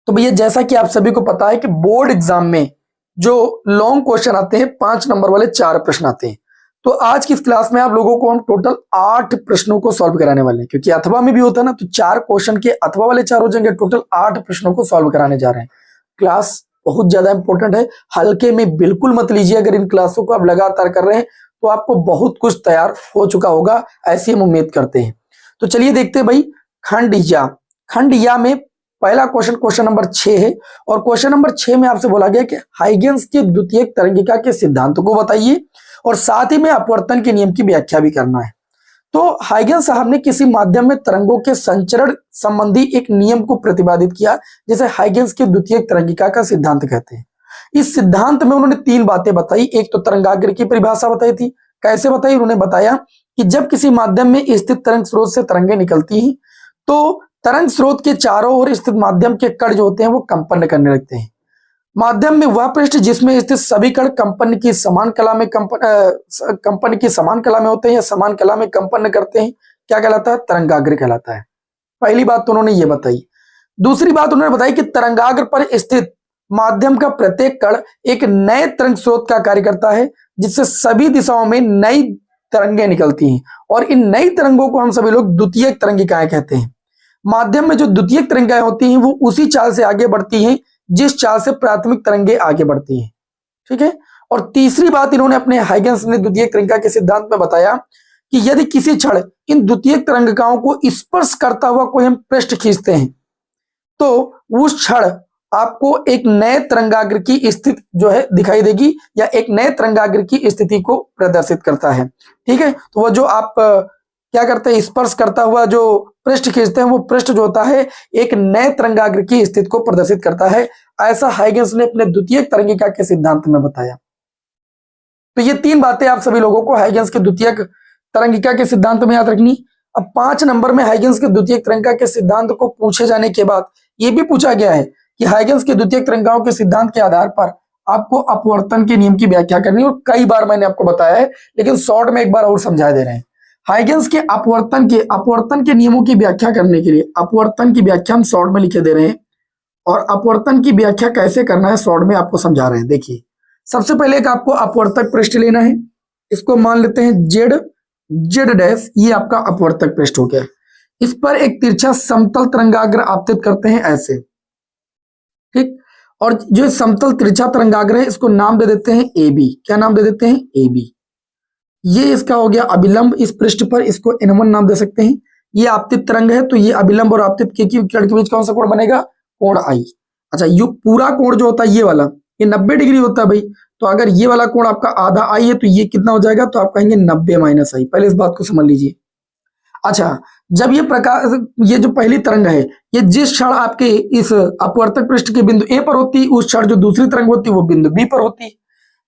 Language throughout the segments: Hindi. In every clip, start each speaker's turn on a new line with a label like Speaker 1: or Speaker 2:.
Speaker 1: तो भैया जैसा कि आप सभी को पता है कि बोर्ड एग्जाम में जो लॉन्ग क्वेश्चन आते हैं 5 नंबर वाले 4 प्रश्न आते हैं। तो आज की इस क्लास में आप लोगों को हम टोटल 8 प्रश्नों को सॉल्व कराने वाले हैं, क्योंकि अथवा में भी होता है ना, तो 4 क्वेश्चन के अथवा वाले 4 हो जाएंगे। टोटल 8 प्रश्नों को सॉल्व कराने जा रहे हैं। क्लास बहुत ज्यादा इंपॉर्टेंट है, हल्के में बिल्कुल मत लीजिए। अगर इन क्लासों को आप लगातार कर रहे हैं तो आपको बहुत कुछ तैयार हो चुका होगा, ऐसी हम उम्मीद करते हैं। तो चलिए देखते हैं भाई। खंड या में पहला क्वेश्चन नंबर 6 है, और क्वेश्चन नंबर 6 में आपसे बोला गया कि हाइगेंस के द्वितीयक तरंगिका के सिद्धांत को बताइए और साथ ही में अपवर्तन के नियम की व्याख्या भी करना है। तो हाइगेंस साहब ने किसी माध्यम में तरंगों के संचरण संबंधी एक नियम को प्रतिपादित किया, जिसे हाइगेंस के द्वितीयक तरंगिका का सिद्धांत कहते हैं। इस सिद्धांत में उन्होंने 3 बातें बताई। एक तो तरंगाग्र की परिभाषा बताई थी। कैसे बताई? उन्होंने बताया कि जब किसी माध्यम में स्थित तरंग स्रोत से तरंगें निकलती हैं तो तरंग स्रोत के चारों ओर स्थित माध्यम के कण जो होते हैं वो कंपन करने लगते हैं। माध्यम में वह पृष्ठ जिसमें स्थित सभी कण कंपन की समान कला में होते हैं या समान कला में कंपन करते हैं, क्या कहलाता है? तरंगाग्र कहलाता है। पहली बात तो उन्होंने ये बताई। दूसरी बात उन्होंने बताई कि तरंगाग्र पर स्थित माध्यम का प्रत्येक कण एक नए तरंग स्रोत का कार्य करता है, जिससे सभी दिशाओं में नई तरंगें निकलती हैं, और इन नई तरंगों को हम सभी लोग द्वितीयक तरंगिकाएं कहते हैं। माध्यम में जो द्वितीयक तरंगें होती हैं वो उसी चाल से आगे बढ़ती हैं जिस चाल से प्राथमिक तरंगें आगे बढ़ती हैं। ठीक है। और तीसरी बात इन्होंने अपने हाइगेंस ने द्वितीयक तरंगिका के सिद्धांत में बताया कि यदि किसी क्षण इन द्वितीयक तरंगिकाओं को स्पर्श करता हुआ कोई हम पृष्ठ खींचते हैं तो उस क्षण आपको एक नए तरंगाग्र की स्थिति जो है दिखाई देगी, या एक नए तरंगाग्र की स्थिति को प्रदर्शित करता है। ठीक है। तो वो जो आप क्या करते हैं, स्पर्श करता हुआ जो पृष्ठ खींचते हैं, वो पृष्ठ जो होता है एक नए तरंगाग्र की स्थिति को प्रदर्शित करता है। ऐसा हाइगेंस ने अपने द्वितीयक तरंगिका के सिद्धांत में बताया। तो ये 3 बातें आप सभी लोगों को हाइगेंस के द्वितीयक तरंगिका के सिद्धांत में याद रखनी। अब 5 नंबर में हाइगेंस के द्वितीयक तरंगिका के सिद्धांत को पूछे जाने के बाद यह भी पूछा गया है कि हाइगेंस के द्वितीयक तरंगिकाओं के सिद्धांत के आधार पर आपको अपवर्तन के नियम की व्याख्या करनी है। और कई बार मैंने आपको बताया है, लेकिन शॉर्ट में एक बार और समझा दे रहे हैं। हाइगेंस के अपवर्तन के नियमों की व्याख्या करने के लिए अपवर्तन की व्याख्या हम शॉर्ट में लिखे दे रहे हैं, और अपवर्तन की व्याख्या कैसे करना है शॉर्ट में आपको समझा रहे हैं। देखिए, सबसे पहले एक आपको अपवर्तक पृष्ठ लेना है। इसको मान लेते हैं जेड डैश, ये आपका अपवर्तक पृष्ठ हो गया। इस पर एक तिरछा समतल तरंगाग्र आपतित करते हैं ऐसे। ठीक। और जो समतल तिरछा तरंगाग्र है इसको नाम दे देते हैं ए बी। क्या नाम दे देते हैं? A B. ये इसका हो गया अभिलंब इस पृष्ठ पर, इसको N1 नाम दे सकते हैं। ये आपतित तरंग है, तो ये अभिलंब और आपतित किरण के बीच कौन सा कोण बनेगा? कोण आई। अच्छा, ये पूरा कोण जो होता है ये वाला, ये 90 डिग्री होता है भाई। तो अगर ये वाला कोण आपका आधा आई है तो ये कितना हो जाएगा? तो आप कहेंगे 90 माइनस आई। पहले इस बात को समझ लीजिए। अच्छा, जब ये जो पहली तरंग है, ये जिस क्षण आपके इस अपवर्तक पृष्ठ के बिंदु ए पर होती है, उस क्षण जो दूसरी तरंग होती है वो बिंदु बी पर होती है।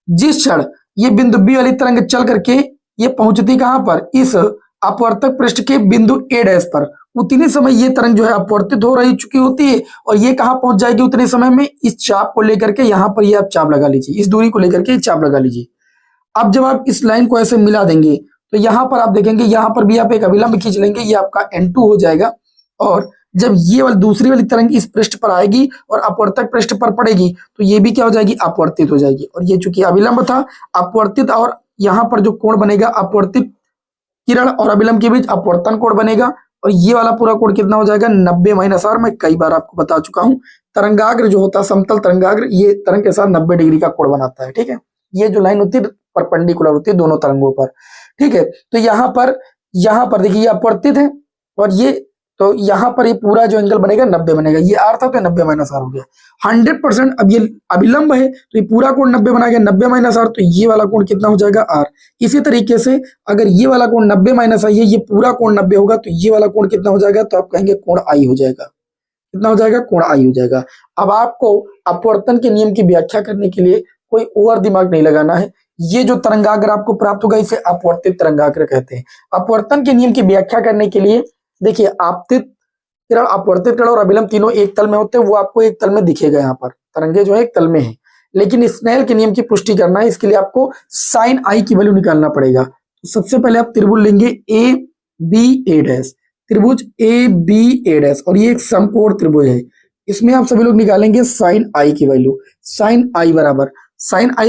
Speaker 1: जिस क्षण ये बिंदु बी वाली तरंग चल करके ये पहुंचती कहां पर? इस अपवर्तक पृष्ठ के बिंदु ए डैश पर, उतने समय ये तरंग जो है अपवर्तित हो रही चुकी होती है, और ये कहां पहुंच जाएगी उतने समय में? इस चाप को लेकर के यहां पर ये आप चाप लगा लीजिए, इस दूरी को लेकर के चाप लगा लीजिए। अब जब आप इस लाइन को ऐसे मिला देंगे तो यहां पर आप देखेंगे, यहां पर भी आप एक अभिलंब खींच लेंगे, ये आपका N2 हो जाएगा। और जब ये वाली दूसरी वाली तरंग इस पृष्ठ पर आएगी और अपवर्तक पृष्ठ पर पड़ेगी तो ये भी क्या हो जाएगी? अपवर्तित हो जाएगी। और ये चूंकि अभिलंब था, अपवर्तित, और यहाँ पर जो कोण बनेगा अपवर्तित किरण और अभिलंब के बीच अपवर्तन कोण बनेगा, और ये वाला पूरा कोण कितना हो जाएगा? 90 माइनस आर। मैं कई बार आपको बता चुका हूं, तरंगाग्र जो होता है समतल तरंगाग्र, ये तरंग के साथ 90 डिग्री का कोण बनाता है। ठीक है। ये जो लाइन होती है परपेंडिकुलर होती है दोनों तरंगों पर। ठीक है। तो यहाँ पर देखिए ये अपवर्तित है, और ये तो यहाँ पर ये पूरा जो एंगल बनेगा 90 बनेगा। ये आर था तो 90 माइनस आर हो गया 100%। अब ये अभिलंब है तो ये पूरा कोण 90 बना गया, 90 माइनस आर, तो ये वाला कोण कितना हो जाएगा? आर। इसी तरीके से अगर ये वाला कोण 90 माइनस आई है, ये पूरा कोण 90 होगा, तो ये वाला कोण कितना हो जाएगा? तो आप कहेंगे कोण आई हो जाएगा। कितना हो जाएगा? कोण आई हो जाएगा। अब आपको अपवर्तन के नियम की व्याख्या करने के लिए कोई और दिमाग नहीं लगाना है। ये जो तरंगाग्र आपको प्राप्त होगा इसे अपवर्तित तरंगाग्र कहते हैं। अपवर्तन के नियम की व्याख्या करने के लिए देखिए, आपतित किरण, अपवर्तित किरण और अभिलंब तीनों एक तल में होते हैं, वो आपको एक तल में दिखेगा। यहाँ पर तरंगे जो है एक तल में है, लेकिन स्नेल के नियम की पुष्टि करना है, इसके लिए आपको साइन आई की वैल्यू निकालना पड़ेगा। तो सबसे पहले आप त्रिभुज लेंगे ए बी ए डैश, त्रिभुज ए बी ए डैश, और ये एक समकोण त्रिभुज है। इसमें आप सभी लोग निकालेंगे साइन आई की वैल्यू। साइन आई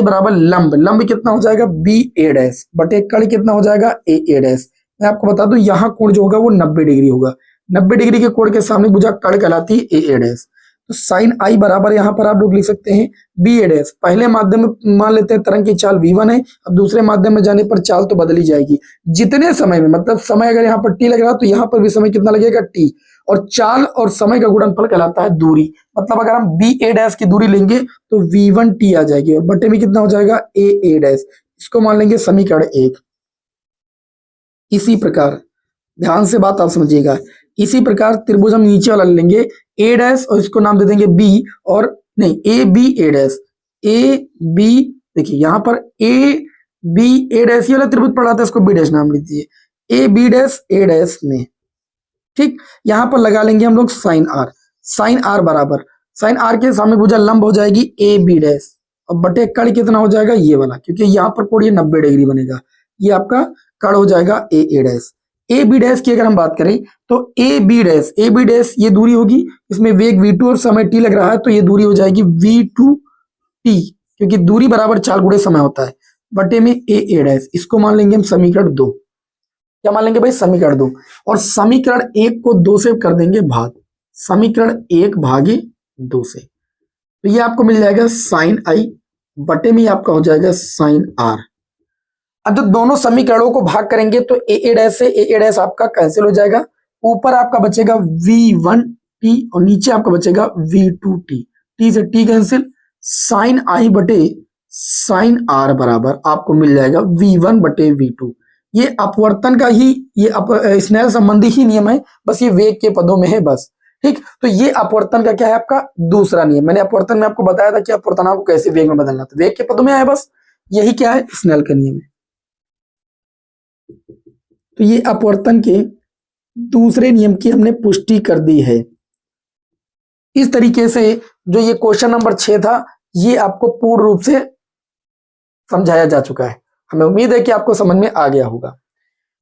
Speaker 1: बराबर लंब, लंब कितना हो जाएगा बी ए डैश बटे कड़ कितना हो जाएगा ए डैश। मैं आपको बता दूं यहाँ कोण जो होगा वो 90 डिग्री होगा, 90 डिग्री के कोण के सामने भुजा कड़ कहलाती है ए डैश। तो साइन आई बराबर यहाँ पर आप लोग लिख सकते हैं बी ए डैश। पहले माध्यम में मान लेते हैं तरंग की चाल v1 है, अब दूसरे माध्यम में जाने पर चाल तो बदली जाएगी। जितने समय में, मतलब समय अगर यहाँ पर टी लग रहा है तो यहाँ पर भी समय कितना लगेगा टी, और चाल और समय का गुणनफल कहलाता है दूरी। मतलब अगर हम बी ए डैश की दूरी लेंगे तो v1 टी आ जाएगी और बटे में कितना हो जाएगा ए डैश। इसको मान लेंगे समीकरण 1। इसी प्रकार ध्यान से बात आप समझिएगा, इसी प्रकार त्रिभुज हम नीचे वाला लेंगे ए डैश और इसको नाम दे देंगे बी, और नहीं A B A dash, A B, देखिए यहाँ पर ए बी ए डैश ये वाला त्रिभुज पढ़ा था, इसको बी डैश नाम लिख दीजिए, A B dash A dash में। ठीक, यहाँ पर लगा लेंगे हम लोग साइन आर। साइन आर बराबर, साइन आर के सामने भुजा लंब हो जाएगी ए बी डैश और बटे कड़ कितना हो जाएगा ये वाला, क्योंकि यहाँ पर कोण ये 90 डिग्री बनेगा, ये आपका कड़ हो जाएगा ए डैश। ए बी डैश की अगर हम बात करें तो ए बी डैश ये दूरी होगी, इसमें वेग v2 और समय t लग रहा है तो ये दूरी हो जाएगी v2t, क्योंकि दूरी बराबर चाल गुणे समय होता है, बटे में ए डैश। इसको मान लेंगे हम समीकरण 2। क्या मान लेंगे भाई समीकरण 2, और समीकरण 1 को 2 से कर देंगे भाग, समीकरण 1 भागे 2 से, तो ये आपको मिल जाएगा साइन आई बटे में आपका हो जाएगा साइन आर। अब जब दोनों समीकरणों को भाग करेंगे तो ए डैश से ए डैश आपका कैंसिल हो जाएगा, ऊपर आपका बचेगा v1t और नीचे आपका बचेगा v2t, t से t कैंसिल, साइन आई बटे साइन आर बराबर आपको मिल जाएगा v1 बटे v2। ये अपवर्तन का ही, ये स्नेल संबंधी ही नियम है, बस ये वेग के पदों में है बस। ठीक, तो ये अपवर्तन का क्या है आपका दूसरा नियम। मैंने अपवर्तन में आपको बताया था कि अपवर्तनांक को कैसे वेग में बदलना, तो वेग के पदों में आया बस, यही क्या है स्नेल का नियम है। तो ये अपवर्तन के दूसरे नियम की हमने पुष्टि कर दी है। इस तरीके से जो ये क्वेश्चन नंबर 6 था ये आपको पूर्ण रूप से समझाया जा चुका है। हमें उम्मीद है कि आपको समझ में आ गया होगा।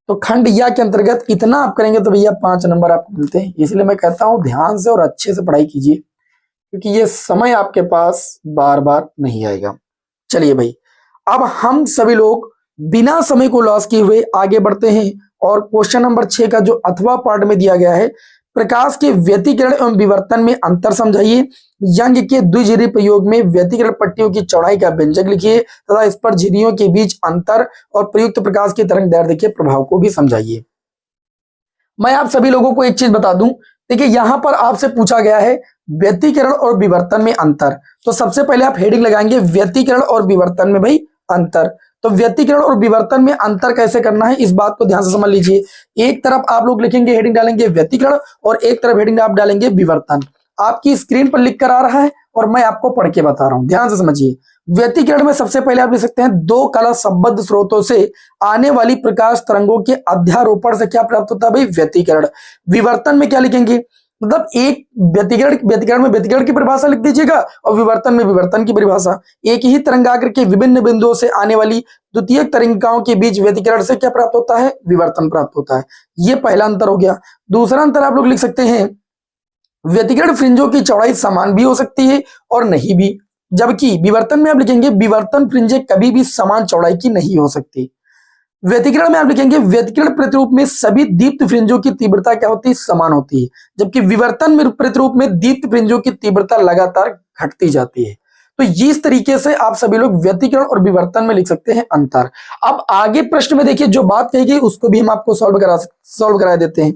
Speaker 1: तो खंड या के अंतर्गत इतना आप करेंगे तो भैया 5 नंबर आपको मिलते हैं। इसलिए मैं कहता हूं ध्यान से और अच्छे से पढ़ाई कीजिए, क्योंकि ये समय आपके पास बार बार नहीं आएगा। चलिए भाई, अब हम सभी लोग बिना समय को लॉस किए हुए आगे बढ़ते हैं और क्वेश्चन नंबर 6 का जो अथवा पार्ट में दिया गया है, प्रकाश के व्यतिकरण एवं विवर्तन में अंतर समझाइए, यंग के द्विजिरी प्रयोग में व्यतिकरण पट्टियों की चौड़ाई का व्यंजक लिखिए तथा इस पर झिरियों के बीच अंतर और प्रयुक्त प्रकाश की तरंग दैर्ध्य के प्रभाव को भी समझाइए। मैं आप सभी लोगों को एक चीज बता दूं, देखिए यहां पर आपसे पूछा गया है व्यतिकरण और विवर्तन में अंतर, तो सबसे पहले आप हेडिंग लगाएंगे व्यतिकरण और विवर्तन में भाई अंतर। तो व्यतिकरण और विवर्तन में अंतर कैसे करना है इस बात को ध्यान से समझ लीजिए। एक तरफ आप लोग लिखेंगे हेडिंग डालेंगे व्यतिकरण और एक तरफ हेडिंग आप डालेंगे विवर्तन। आपकी स्क्रीन पर लिख कर आ रहा है और मैं आपको पढ़ के बता रहा हूं, ध्यान से समझिए। व्यतिकरण में सबसे पहले आप लिख सकते हैं दो कला संबद्ध स्रोतों से आने वाली प्रकाश तरंगों के अध्यारोपण से क्या प्राप्त होता है भाई व्यतिकरण। विवर्तन में क्या लिखेंगे, मतलब एक व्यतिकरण में व्यतिकरण की परिभाषा लिख दीजिएगा और विवर्तन में विवर्तन की परिभाषा। एक ही तरंगाग्र के विभिन्न बिंदुओं से आने वाली द्वितीय तरंगिकाओं के बीच व्यतिकरण से क्या प्राप्त होता है विवर्तन प्राप्त होता है। ये पहला अंतर हो गया। दूसरा अंतर आप लोग लिख सकते हैं व्यतिकरण फ्रिंजों की चौड़ाई समान भी हो सकती है और नहीं भी, जबकि विवर्तन में आप लिखेंगे विवर्तन फ्रिंजें कभी भी समान चौड़ाई की नहीं हो सकती। व्यतिकरण में आप लिखेंगे व्यतिकरण प्रतिरूप में सभी दीप्त फ्रिंजों की तीव्रता क्या होती है समान होती है, जबकि विवर्तन में प्रतिरूप में दीप्त फ्रिंजों की तीव्रता लगातार घटती जाती है। तो इस तरीके से आप सभी लोग व्यतिकरण और विवर्तन में लिख सकते हैं अंतर। अब आगे प्रश्न में देखिए जो बात कही गई उसको भी हम आपको सॉल्व करा देते हैं।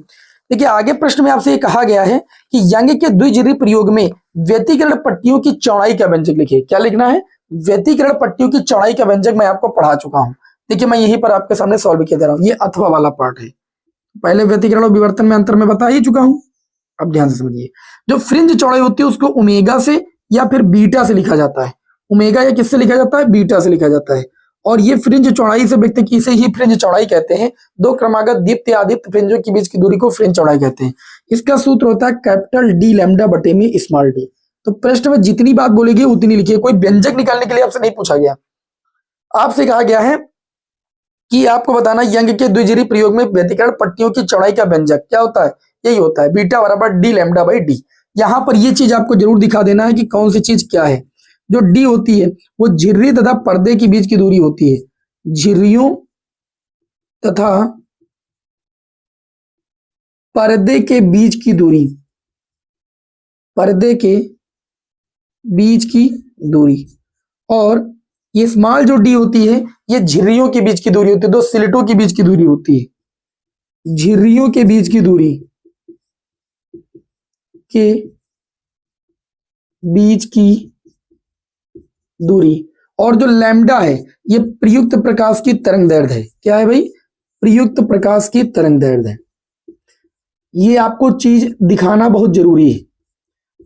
Speaker 1: देखिए आगे प्रश्न में आपसे ये कहा गया है कि यंग के द्विजिरी प्रयोग में व्यतिकरण पट्टियों की चौड़ाई का व्यंजक लिखिए। क्या लिखना है, व्यतिकरण पट्टियों की चौड़ाई का व्यंजक मैं आपको पढ़ा चुका हूं। देखिए मैं यहीं पर आपके सामने सॉल्व किया दे रहा हूं, ये अथवा वाला पार्ट है। पहले व्यतिकरण और विवर्तन में अंतर मैं बता ही चुका हूं, अब ध्यान से समझिए। जो फ्रिंज चौड़ाई होती है उसको ओमेगा से या फिर बीटा से लिखा जाता है। ओमेगा या किससे लिखा जाता है, बीटा से लिखा जाता है। और ये फ्रिंज चौड़ाई से व्यक्त की इसे ही फ्रिंज चौड़ाई कहते हैं। दो क्रमागत दीप्त या आदिप्त फ्रिंजों के बीच की दूरी को फ्रिंज चौड़ाई कहते हैं। इसका सूत्र होता है कैपिटल डी लैम्डा बटे में स्मॉल डी। तो प्रश्न में जितनी बात बोलेगी उतनी लिखिए, कोई व्यंजक निकालने के लिए आपसे नहीं पूछा गया। आपसे कहा गया है कि आपको बताना यंग के द्विजिरी प्रयोग में व्यतिकरण पट्टियों की चौड़ाई का व्यंजक क्या होता है, यही होता है बीटा बराबर डी लैम्डा बाई डी। यहां पर ये चीज आपको जरूर दिखा देना है कि कौन सी चीज क्या है। जो डी होती है वो झिर्री तथा पर्दे के बीच की दूरी होती है। झिर्रियों तथा पर्दे के बीच की दूरी, पर्दे के बीच की दूरी। और ये स्मॉल जो डी होती है ये झिर्रियों के बीच की दूरी होती है, दो स्लिटों के बीच की दूरी होती है। झिर्रियों के बीच की दूरी के बीच की दूरी। और जो लैम्डा है ये प्रयुक्त प्रकाश की तरंग दैर्ध्य है। क्या है भाई? प्रयुक्त प्रकाश की तरंग दैर्ध्य है। ये आपको चीज दिखाना बहुत जरूरी है।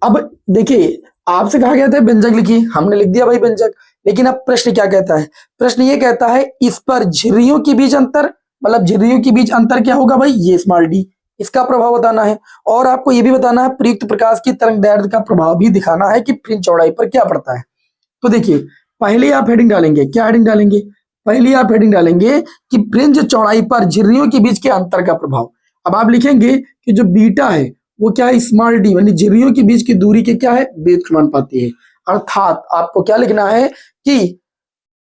Speaker 1: अब देखिए, आपसे कहा गया था व्यंजक लिखिए, हमने लिख दिया भाई व्यंजक, लेकिन अब प्रश्न क्या कहता है? प्रश्न ये कहता है इस पर झिर्रियों के बीच अंतर, मतलब झिर्रियों के बीच अंतर क्या होगा भाई? ये स्मॉल डी, इसका प्रभाव बताना है। और आपको ये भी बताना है प्रयुक्त प्रकाश की तरंग दैर्ध्य का प्रभाव भी दिखाना है कि फ्रिंज चौड़ाई पर क्या पड़ता है। तो देखिए, पहले आप हेडिंग डालेंगे, क्या हेडिंग डालेंगे? पहले आप हेडिंग डालेंगे कि फ्रिंज चौड़ाई पर झिर्रियों के बीच के अंतर का प्रभाव। अब आप लिखेंगे कि जो बीटा है वो क्या है? स्मॉल डी, यानी झिर्रियों के बीच की दूरी के क्या है? व्युत्क्रमानुपाती है। अर्थात आपको क्या लिखना है कि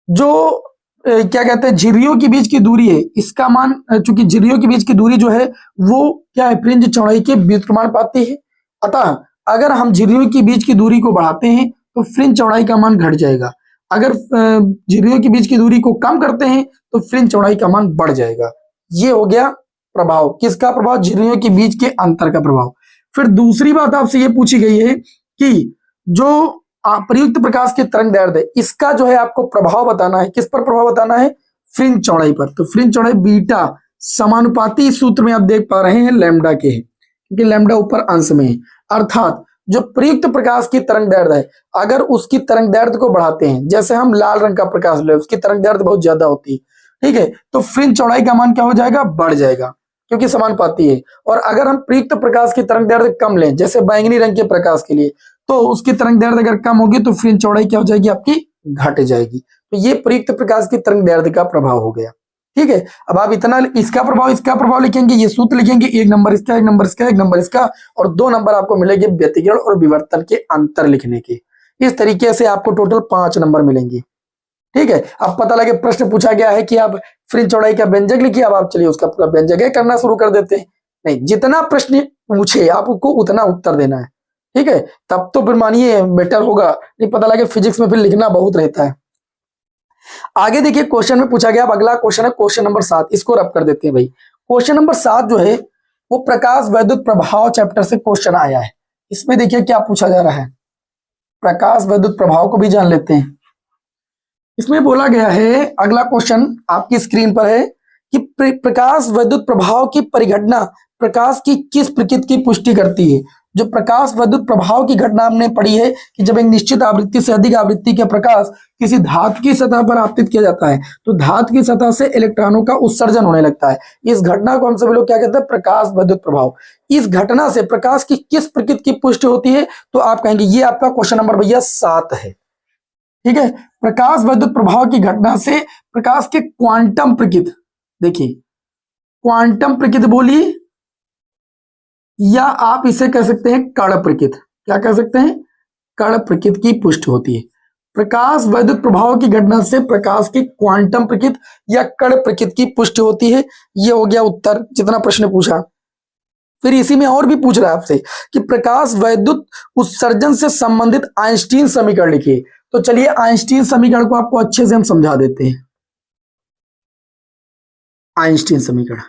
Speaker 1: जो क्या कहते हैं झिर्रियों के बीच की दूरी है, इसका मान, चूंकि झिर्रियों के बीच की दूरी जो है वो क्या है? फ्रिंज चौड़ाई के व्युत्क्रमानुपाती है। अतः अगर हम झिर्रियों के बीच की दूरी को बढ़ाते हैं तो फ्रिंज चौड़ाई का मान घट जाएगा। अगर झिर्रियों के बीच की दूरी को कम करते हैं तो फ्रिंज चौड़ाई का मान बढ़ जाएगा। ये हो गया प्रभाव, किसका प्रभाव? झिर्रियों के बीच के अंतर का प्रभाव। फिर दूसरी बात आपसे ये पूछी गई है कि जो प्रयुक्त प्रकाश की तरंग दैर्ध्य, इसका जो है आपको प्रभाव बताना है। किस पर प्रभाव बताना है? फ्रिंज चौड़ाई पर। तो फ्रिंज चौड़ाई बीटा समानुपाती सूत्र में आप देख पा रहे हैं लैम्डा के है, क्योंकि लैम्डा ऊपर अंश में है। अर्थात जो प्रयुक्त प्रकाश की तरंग दैर्ध्य है, अगर उसकी तरंग दैर्ध्य को बढ़ाते हैं, जैसे हम लाल रंग का प्रकाश ले, उसकी तरंग दैर्ध्य बहुत ज्यादा होती है, ठीक है, तो फ्रिंज चौड़ाई का मान क्या हो जाएगा? बढ़ जाएगा, क्योंकि समानुपाती है। और अगर हम प्रयुक्त प्रकाश की तरंग दैर्ध्य कम लें, जैसे बैंगनी रंग के प्रकाश के लिए, तो उसकी तरंग दैर्ध्य अगर कम होगी तो फ्रिंज चौड़ाई क्या हो जाएगी? आपकी घट जाएगी। तो ये प्रयुक्त प्रकाश की तरंग दैर्ध्य का प्रभाव हो गया। ठीक है, अब आप इतना इसका प्रभाव लिखेंगे, ये सूत्र लिखेंगे, एक नंबर इसका, एक नंबर इसका, एक नंबर इसका, और 2 नंबर आपको मिलेंगे व्यतिकरण और विवर्तन के अंतर लिखने के। इस तरीके से आपको टोटल 5 नंबर मिलेंगे। ठीक है, अब पता लगे प्रश्न पूछा गया है कि आप फ्रिंज चौड़ाई का व्यंजक लिखिए, अब आप चलिए उसका पूरा व्यंजक करना शुरू कर देते हैं। नहीं, जितना प्रश्न पूछे आपको उतना उत्तर देना है। ठीक है, तब तो फिर मानिए बेटर होगा, नहीं पता लगे फिजिक्स में फिर लिखना बहुत रहता है। आगे देखिए, क्वेश्चन में पूछा गया, अब अगला क्वेश्चन है क्वेश्चन नंबर 7, इसको रब कर देते हैं भाई। क्वेश्चन नंबर 7 जो है वो प्रकाश वैद्युत प्रभाव चैप्टर से क्वेश्चन आया है। इसमें देखिए क्या पूछा जा रहा है, प्रकाश वैद्युत प्रभाव को भी जान लेते हैं। इसमें बोला गया है, अगला क्वेश्चन आपकी स्क्रीन पर है कि प्रकाश वैद्युत प्रभाव की परिघटना प्रकाश की किस प्रकृति की पुष्टि करती है। जो प्रकाश वैद्युत प्रभाव की घटना हमने पढ़ी है कि जब एक निश्चित आवृत्ति से अधिक आवृत्ति का प्रकाश किसी धातु की सतह पर आपतित किया जाता है तो धातु की सतह से इलेक्ट्रॉनों का उत्सर्जन होने लगता है। इस घटना को हम सभी लोग क्या कहते हैं? प्रकाश वैद्युत प्रभाव। इस घटना से प्रकाश की किस प्रकृति की पुष्टि होती है? तो आप कहेंगे ये आपका क्वेश्चन नंबर भैया 7 है। ठीक है, प्रकाश वैद्युत प्रभाव की घटना से प्रकाश के क्वांटम प्रकृति, देखिए क्वांटम प्रकृति बोलिए, या आप इसे कह सकते हैं कण प्रकृति। क्या कह सकते हैं? कण प्रकृति की पुष्टि होती है। प्रकाश वैद्युत प्रभाव की घटना से प्रकाश की क्वांटम प्रकृति या कण प्रकृति की पुष्टि होती है। ये हो गया उत्तर, जितना प्रश्न पूछा। फिर इसी में और भी पूछ रहा है आपसे कि प्रकाश वैद्युत उत्सर्जन से संबंधित आइंस्टीन समीकरण लिखिए। तो चलिए आइंस्टीन समीकरण को आपको अच्छे से हम समझा देते हैं। आइंस्टीन समीकरण,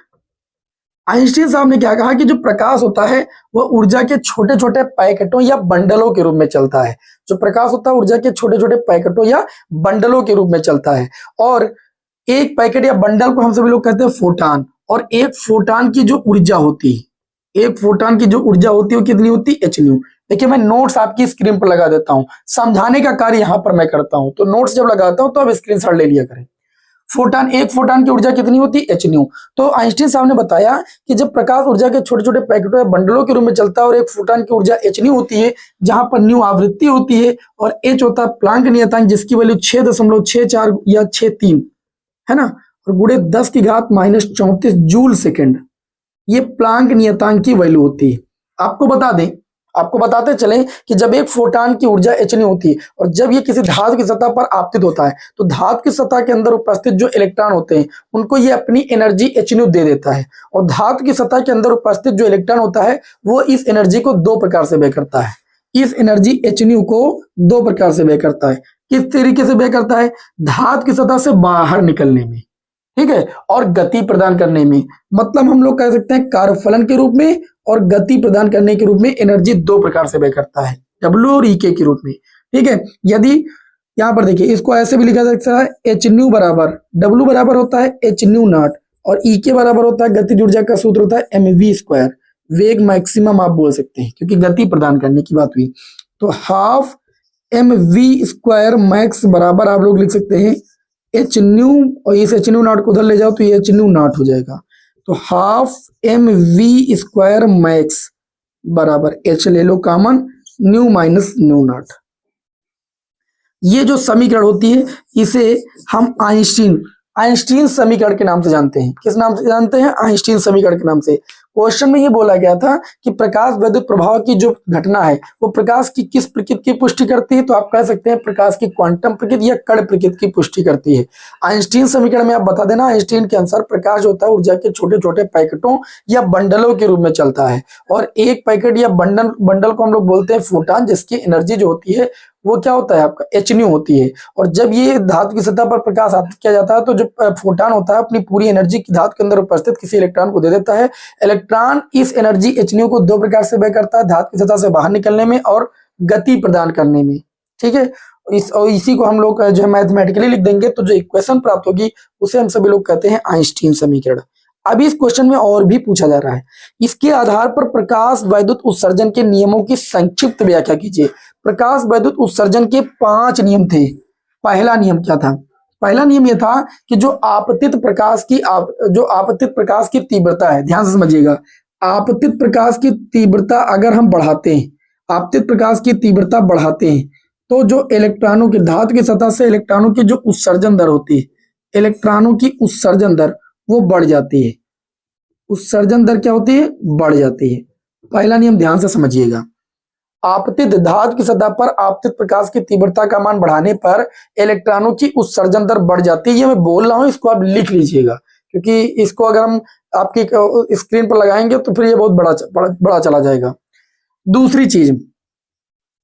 Speaker 1: आइंस्टीन साहब ने क्या कहा कि जो प्रकाश होता है वह ऊर्जा के छोटे छोटे पैकेटों या बंडलों के रूप में चलता है। जो प्रकाश होता है ऊर्जा के छोटे छोटे पैकेटों या बंडलों के रूप में चलता है। और एक पैकेट या बंडल को हम सभी लोग कहते हैं फोटान। और एक फोटान की जो ऊर्जा होती है, एक फोटान की जो ऊर्जा होती है वो कितनी होती है? h new. देखिए मैं नोट्स आपकी स्क्रीन पर लगा देता हूं, समझाने का कार्य यहां पर मैं करता हूं, तो नोट्स जब लगाता हूं तो आप स्क्रीनशॉट ले लिया करें। फोटान, एक फोटान की ऊर्जा कितनी होती है? h new. तो आइंस्टीन साहब ने बताया कि जब प्रकाश ऊर्जा के छोटे छोटे पैकेटों या बंडलों के रूप में चलता है और एक फोटान की ऊर्जा h न्यू होती है, जहां पर न्यू आवृत्ति होती है और h होता है प्लांक नियतांक जिसकी वैल्यू 6.64 या 63 है ना, और गुणे 10⁻⁻34 जूल सेकेंड, ये प्लांक नियतांक की वैल्यू होती है। आपको बता दें, आपको बताते चलें कि जब एक फोटान की ऊर्जा hν होती है और जब ये किसी धातु की सतह पर आपतित होता है तो धातु की सतह के अंदर उपस्थित जो इलेक्ट्रॉन होते हैं उनको ये अपनी एनर्जी hν दे देता है, और धातु की सतह के अंदर उपस्थित जो इलेक्ट्रॉन होता है वो इस एनर्जी को दो प्रकार से व्यय करता है। इस एनर्जी hν को दो प्रकार से व्यय करता है। किस तरीके से व्यय करता है? धातु की सतह से बाहर निकलने में, ठीक है, और गति प्रदान करने में। मतलब हम लोग कह सकते हैं कार्यफलन के रूप में और गति प्रदान करने के रूप में एनर्जी दो प्रकार से व्यय करता है, W और EK के रूप में, ठीक है। यदि यहां पर देखिए इसको ऐसे भी लिखा जा सकता है hν बराबर W बराबर होता है hν नॉट और EK बराबर होता है गतिज ऊर्जा का सूत्र होता है mv², वेग मैक्सिमम आप बोल सकते हैं क्योंकि गति प्रदान करने की बात हुई। तो हाफ mv² मैक्स बराबर आप लोग लिख सकते हैं hν, और इस hν नॉट को उधर ले जाओ तो ये hν नॉट हो जाएगा। तो हाफ mv² मैक्स बराबर h ले लो common, nu minus nu naught. ये जो समीकरण होती है इसे हम आइंस्टीन समीकरण के नाम से जानते हैं। किस नाम से जानते हैं? आइंस्टीन समीकरण के नाम से। क्वेश्चन में ये बोला गया था कि प्रकाश वैद्युत प्रभाव की जो घटना है वो प्रकाश की किस प्रकृति की पुष्टि करती है, तो आप कह सकते हैं प्रकाश की क्वांटम प्रकृति या कण प्रकृति की पुष्टि करती है। आइंस्टीन समीकरण में आप बता देना, आइंस्टीन के अनुसार प्रकाश होता है ऊर्जा के छोटे छोटे पैकेटों या बंडलों के रूप में चलता है, और एक पैकेट या बंडल को हम लोग बोलते हैं फोटान, जिसकी एनर्जी जो होती है वो क्या होता है आपका hν होती है। और जब ये धातु की सतह पर प्रकाश आपतित किया जाता है तो जो फोटान होता है अपनी पूरी एनर्जी की धातु के अंदर उपस्थित किसी इलेक्ट्रॉन को दे देता है। इलेक्ट्रॉन इस एनर्जी hν को दो प्रकार से व्यय करता है, धातु की सतह से बाहर निकलने में और गति प्रदान करने में, ठीक है। इसी को हम लोग जो है मैथमेटिकली लिख देंगे तो जो इक्वेशन प्राप्त होगी उसे हम सभी लोग कहते हैं आइंस्टीन समीकरण। अभी इस क्वेश्चन में और भी पूछा जा रहा है, इसके आधार पर प्रकाश वैद्युत उत्सर्जन के नियमों की संक्षिप्त व्याख्या कीजिए। प्रकाश वैद्युत उत्सर्जन के 5 नियम थे। पहला नियम क्या था? पहला नियम यह था कि जो आपतित प्रकाश की तीव्रता है, ध्यान से समझिएगा, आपतित प्रकाश की तीव्रता अगर हम बढ़ाते हैं, आपतित प्रकाश की तीव्रता बढ़ाते हैं तो जो इलेक्ट्रॉनों की धातु की सतह से इलेक्ट्रॉनों की जो उत्सर्जन दर होती है, इलेक्ट्रॉनों की उत्सर्जन दर वो बढ़ जाती है। उत्सर्जन दर क्या होती है? बढ़ जाती है। पहला नियम ध्यान से समझिएगा, आपतित धातु की सतह पर आपतित प्रकाश की तीव्रता का मान बढ़ाने पर इलेक्ट्रॉनों की उत्सर्जन दर बढ़ जाती है। ये मैं बोल रहा हूं, इसको आप लिख लीजिएगा क्योंकि इसको अगर हम आपकी स्क्रीन पर लगाएंगे तो फिर ये बहुत बड़ा चला जाएगा। दूसरी चीज,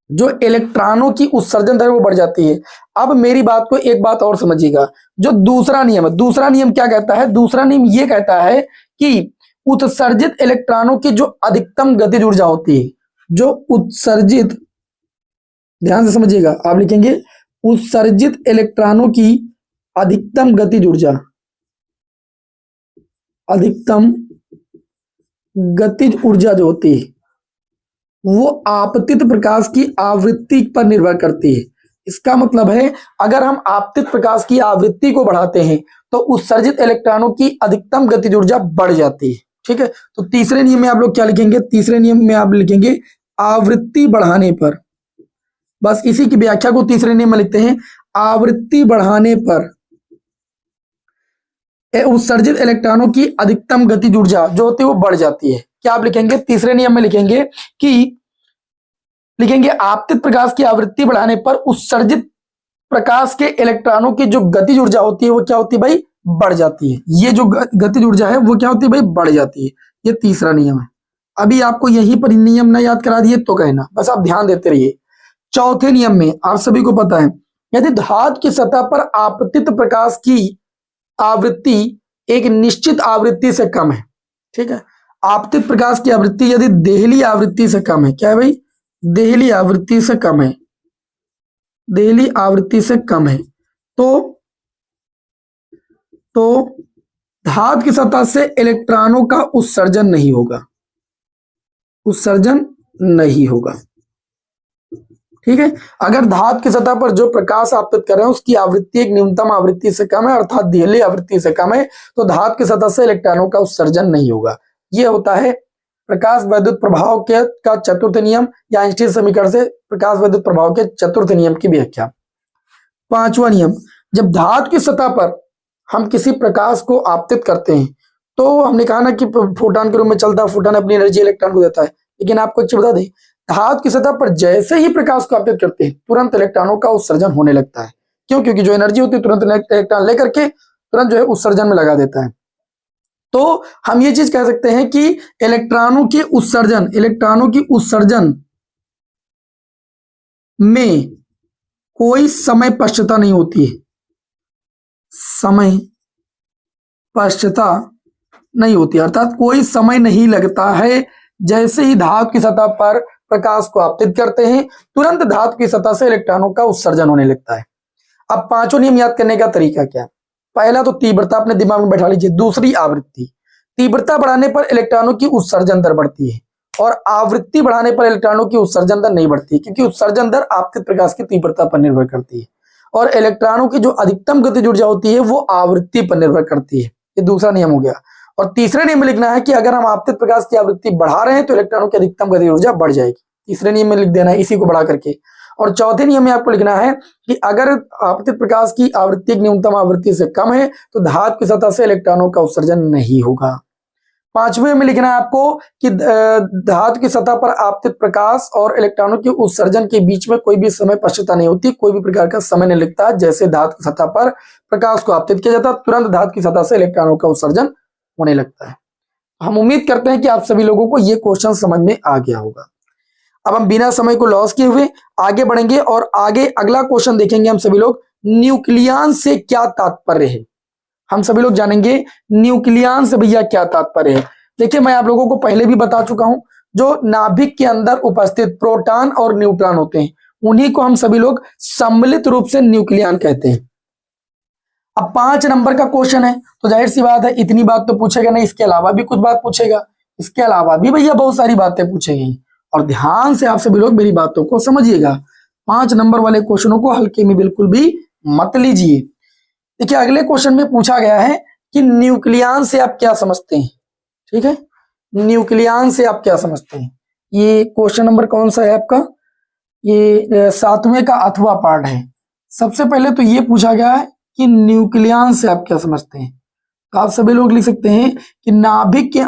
Speaker 1: जो इलेक्ट्रॉनों की उत्सर्जन दर वो बढ़ जाती है। अब मेरी बात को एक बात और समझिएगा, जो दूसरा नियम है, दूसरा नियम क्या कहता है? दूसरा नियम ये कहता है कि उत्सर्जित इलेक्ट्रॉनों की जो अधिकतम गतिज ऊर्जा होती है, जो उत्सर्जित, ध्यान से समझिएगा, आप लिखेंगे उत्सर्जित इलेक्ट्रॉनों की अधिकतम गतिज ऊर्जा, अधिकतम गतिज ऊर्जा जो होती है वो आपतित प्रकाश की आवृत्ति पर निर्भर करती है। इसका मतलब है अगर हम आपतित प्रकाश की आवृत्ति को बढ़ाते हैं तो उत्सर्जित इलेक्ट्रॉनों की अधिकतम गतिज ऊर्जा बढ़ जाती है, ठीक है। तो तीसरे नियम में आप लोग क्या लिखेंगे? तीसरे नियम में आप लिखेंगे आवृत्ति बढ़ाने पर, बस इसी की व्याख्या को तीसरे नियम में लिखते हैं, आवृत्ति बढ़ाने पर उत्सर्जित इलेक्ट्रॉनों की अधिकतम गतिज ऊर्जा जो होती है वो बढ़ जाती है। क्या आप लिखेंगे? तीसरे नियम में लिखेंगे आपतित प्रकाश की आवृत्ति बढ़ाने पर उत्सर्जित प्रकाश के इलेक्ट्रॉनों की जो गतिज ऊर्जा होती है वो क्या होती है भाई? बढ़ जाती है। ये जो गतिज ऊर्जा है वो क्या होती है भाई? बढ़ जाती है। ये तीसरा नियम है। अभी आपको यहीं पर नियम ना याद करा दिए तो कहना, बस आप ध्यान देते रहिए। चौथे नियम में आप सभी को पता है, यदि धातु की सतह पर आपतित प्रकाश की आवृत्ति एक निश्चित आवृत्ति से कम है, ठीक है, आपतित प्रकाश की आवृत्ति यदि देहली आवृत्ति से कम है, क्या है भाई? देहली आवृत्ति से कम है, देहली आवृत्ति से कम है, तो धातु की सतह से इलेक्ट्रॉनों का उत्सर्जन नहीं होगा, उत्सर्जन नहीं होगा, ठीक है। अगर धातु की सतह पर जो प्रकाश आपतित कर रहे हैं उसकी आवृत्ति एक न्यूनतम आवृत्ति से कम है अर्थात देहली आवृत्ति से कम है तो धातु की सतह से इलेक्ट्रॉनों का उत्सर्जन नहीं होगा। यह होता है प्रकाश वैद्युत प्रभाव का चतुर्थ नियम या आइंस्टीन समीकरण से प्रकाश वैद्युत प्रभाव के चतुर्थ नियम की व्याख्या। पांचवा नियम, जब धातु की सतह पर हम किसी प्रकाश को आपतित करते हैं तो हमने कहा ना कि फोटॉन के रूप में चलता है, फोटॉन अपनी एनर्जी इलेक्ट्रॉन को देता है, लेकिन आपको एक चीज बता दें, धातु की सतह पर जैसे ही प्रकाश को आपतित करते हैं तुरंत इलेक्ट्रॉनों का उत्सर्जन होने लगता है। क्यों? क्योंकि जो एनर्जी होती है तुरंत इलेक्ट्रॉन लेकर के तुरंत जो है उत्सर्जन में लगा देता है। तो हम ये चीज कह सकते हैं कि इलेक्ट्रॉनों की उत्सर्जन में कोई समय पश्चता नहीं होती है, समय पश्चता नहीं होती, अर्थात कोई समय नहीं लगता है। जैसे ही धातु की सतह पर प्रकाश को आपतित करते हैं तुरंत धातु की सतह से इलेक्ट्रॉनों का उत्सर्जन होने लगता है। अब पांचों नियम याद करने का तरीका क्या? पहला तो तीव्रता अपने दिमाग में बैठा लीजिए, दूसरी आवृत्ति। तीव्रता बढ़ाने पर इलेक्ट्रॉनों की उत्सर्जन दर बढ़ती है और आवृत्ति बढ़ाने पर इलेक्ट्रॉनों की उत्सर्जन दर नहीं बढ़ती, क्योंकि उत्सर्जन दर आपतित प्रकाश की तीव्रता पर निर्भर करती है और इलेक्ट्रॉनों की जो अधिकतम गतिज ऊर्जा होती है वो आवृत्ति पर निर्भर करती है। ये दूसरा नियम हो गया। और तीसरे नियम में लिखना है कि अगर हम आपतित प्रकाश की आवृत्ति बढ़ा रहे हैं तो इलेक्ट्रॉनों की अधिकतम गतिज ऊर्जा बढ़ जाएगी। तीसरे नियम में लिख देना है इसी को बढ़ा करके। और चौथे नियम में आपको लिखना है कि अगर आपतित प्रकाश की आवृत्ति न्यूनतम आवृत्ति से कम है तो धातु की सतह से इलेक्ट्रॉनों का उत्सर्जन नहीं होगा। पांचवें में लिखना है आपको कि धातु की सतह पर आपतित प्रकाश और इलेक्ट्रॉनों के उत्सर्जन के बीच में कोई भी समय पश्चता नहीं होती, कोई भी प्रकार का समय नहीं लगता। जैसे धातु की सतह पर प्रकाश को आपतित किया जाता है तुरंत धातु की सतह से इलेक्ट्रॉनों का उत्सर्जन होने लगता है। हम उम्मीद करते हैं कि आप सभी लोगों को यह क्वेश्चन समझ में आ गया होगा। अब हम बिना समय को लॉस किए हुए आगे बढ़ेंगे और आगे अगला क्वेश्चन देखेंगे हम सभी लोग, न्यूक्लियन से क्या तात्पर्य है। हम सभी लोग जानेंगे न्यूक्लियन से भैया क्या तात्पर्य है। देखिए मैं आप लोगों को पहले भी बता चुका हूं, जो नाभिक के अंदर उपस्थित प्रोटॉन और न्यूट्रॉन होते हैं उन्हीं को हम सभी लोग सम्मिलित रूप से न्यूक्लियन कहते हैं। अब 5 नंबर का क्वेश्चन है तो जाहिर सी बात है इतनी बात तो पूछेगा नहीं, इसके अलावा भी कुछ बात पूछेगा, इसके अलावा भी भैया बहुत सारी बातें पूछेगी। और ध्यान से आप सभी लोग मेरी बातों को समझिएगा, 5 नंबर वाले क्वेश्चनों को हल्के में बिल्कुल भी मत लीजिए। देखिए अगले क्वेश्चन में पूछा गया है कि न्यूक्लियन से आप क्या समझते हैं। ठीक है, न्यूक्लियन से आप क्या समझते हैं। ये क्वेश्चन नंबर कौन सा है आपका, ये 7वें का अथवा पार्ट है। सबसे पहले तो ये पूछा गया है कि न्यूक्लियन से आप क्या समझते हैं। तो आप सभी लोग लिख सकते हैं कि नाभिक के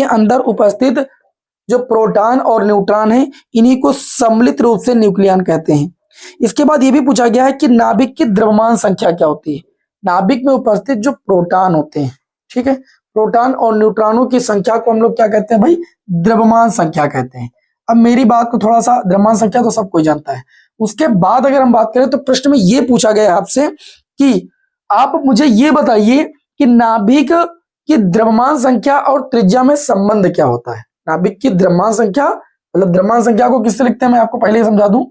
Speaker 1: अंदर उपस्थित जो प्रोटॉन और न्यूट्रॉन है इन्हीं को सम्मिलित रूप से न्यूक्लियन कहते हैं। इसके बाद ये भी पूछा गया है कि नाभिक की द्रव्यमान संख्या क्या होती है। नाभिक में उपस्थित जो प्रोटॉन होते हैं, ठीक है, प्रोटॉन और न्यूट्रॉनों की संख्या को हम लोग क्या कहते हैं भाई, द्रव्यमान संख्या कहते हैं। अब मेरी बात को थोड़ा सा, द्रव्यमान संख्या तो सब कोई जानता है। उसके बाद अगर हम बात करें तो प्रश्न में ये पूछा गया है आपसे कि आप मुझे ये बताइए कि नाभिक की द्रव्यमान संख्या और त्रिज्या में संबंध क्या होता है। नाभिक की द्रव्यमान संख्या, मतलब द्रव्यमान संख्या को किससे लिखते हैं मैं आपको पहले ही समझा दूं।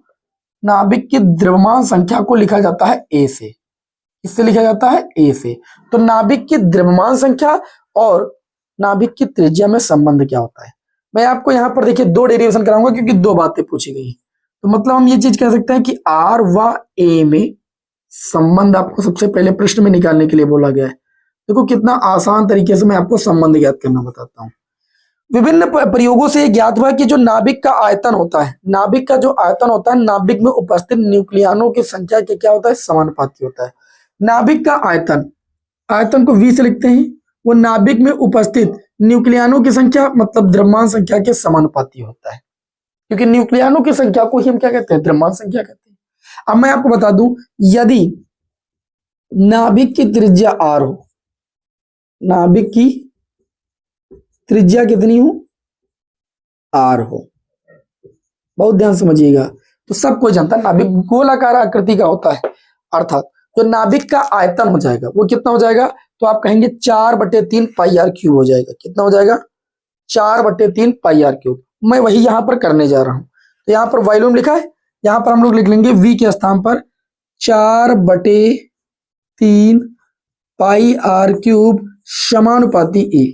Speaker 1: नाभिक की द्रव्यमान संख्या को लिखा जाता है ए से। किससे लिखा जाता है, ए से। तो नाभिक की द्रव्यमान संख्या और नाभिक की त्रिज्या में संबंध क्या होता है। मैं आपको यहाँ पर देखिए 2 डेरिवेशन कराऊंगा क्योंकि 2 बातें पूछी गई। तो मतलब हम ये चीज कह सकते हैं कि आर व ए में संबंध आपको सबसे पहले प्रश्न में निकालने के लिए बोला गया है। देखो कितना आसान तरीके से मैं आपको संबंध ज्ञात करना बताता हूँ। विभिन्न प्रयोगों से ज्ञात हुआ कि जो नाभिक का आयतन होता है, नाभिक का जो आयतन होता है नाभिक में उपस्थित न्यूक्लियनों की संख्या के क्या होता है, समानुपाती होता है। नाभिक का आयतन को V से लिखते हैं, वो नाभिक में उपस्थित न्यूक्लियनों की संख्या मतलब द्रव्यमान संख्या के समानुपाती होता है। क्योंकि न्यूक्लियनों की संख्या को ही हम क्या कहते हैं, द्रव्यमान संख्या कहते हैं। अब मैं आपको बता दूं, यदि नाभिक की त्रिज्या R हो, नाभिक की त्रिज्या कितनी हो, R हो, बहुत ध्यान समझिएगा। तो सब कोई जानता है नाभिक गोलाकार आकृति का होता है, अर्थात जो नाभिक का आयतन हो जाएगा वो कितना हो जाएगा, तो आप कहेंगे 4/3 पाई आर क्यूब हो जाएगा। कितना हो जाएगा, 4/3 पाई आर क्यूब। मैं वही यहां पर करने जा रहा हूं। तो यहां पर वॉल्यूम लिखा है, यहां पर हम लोग लिख लेंगे V के स्थान पर 4/3 पाई आर क्यूब समानुपाती A।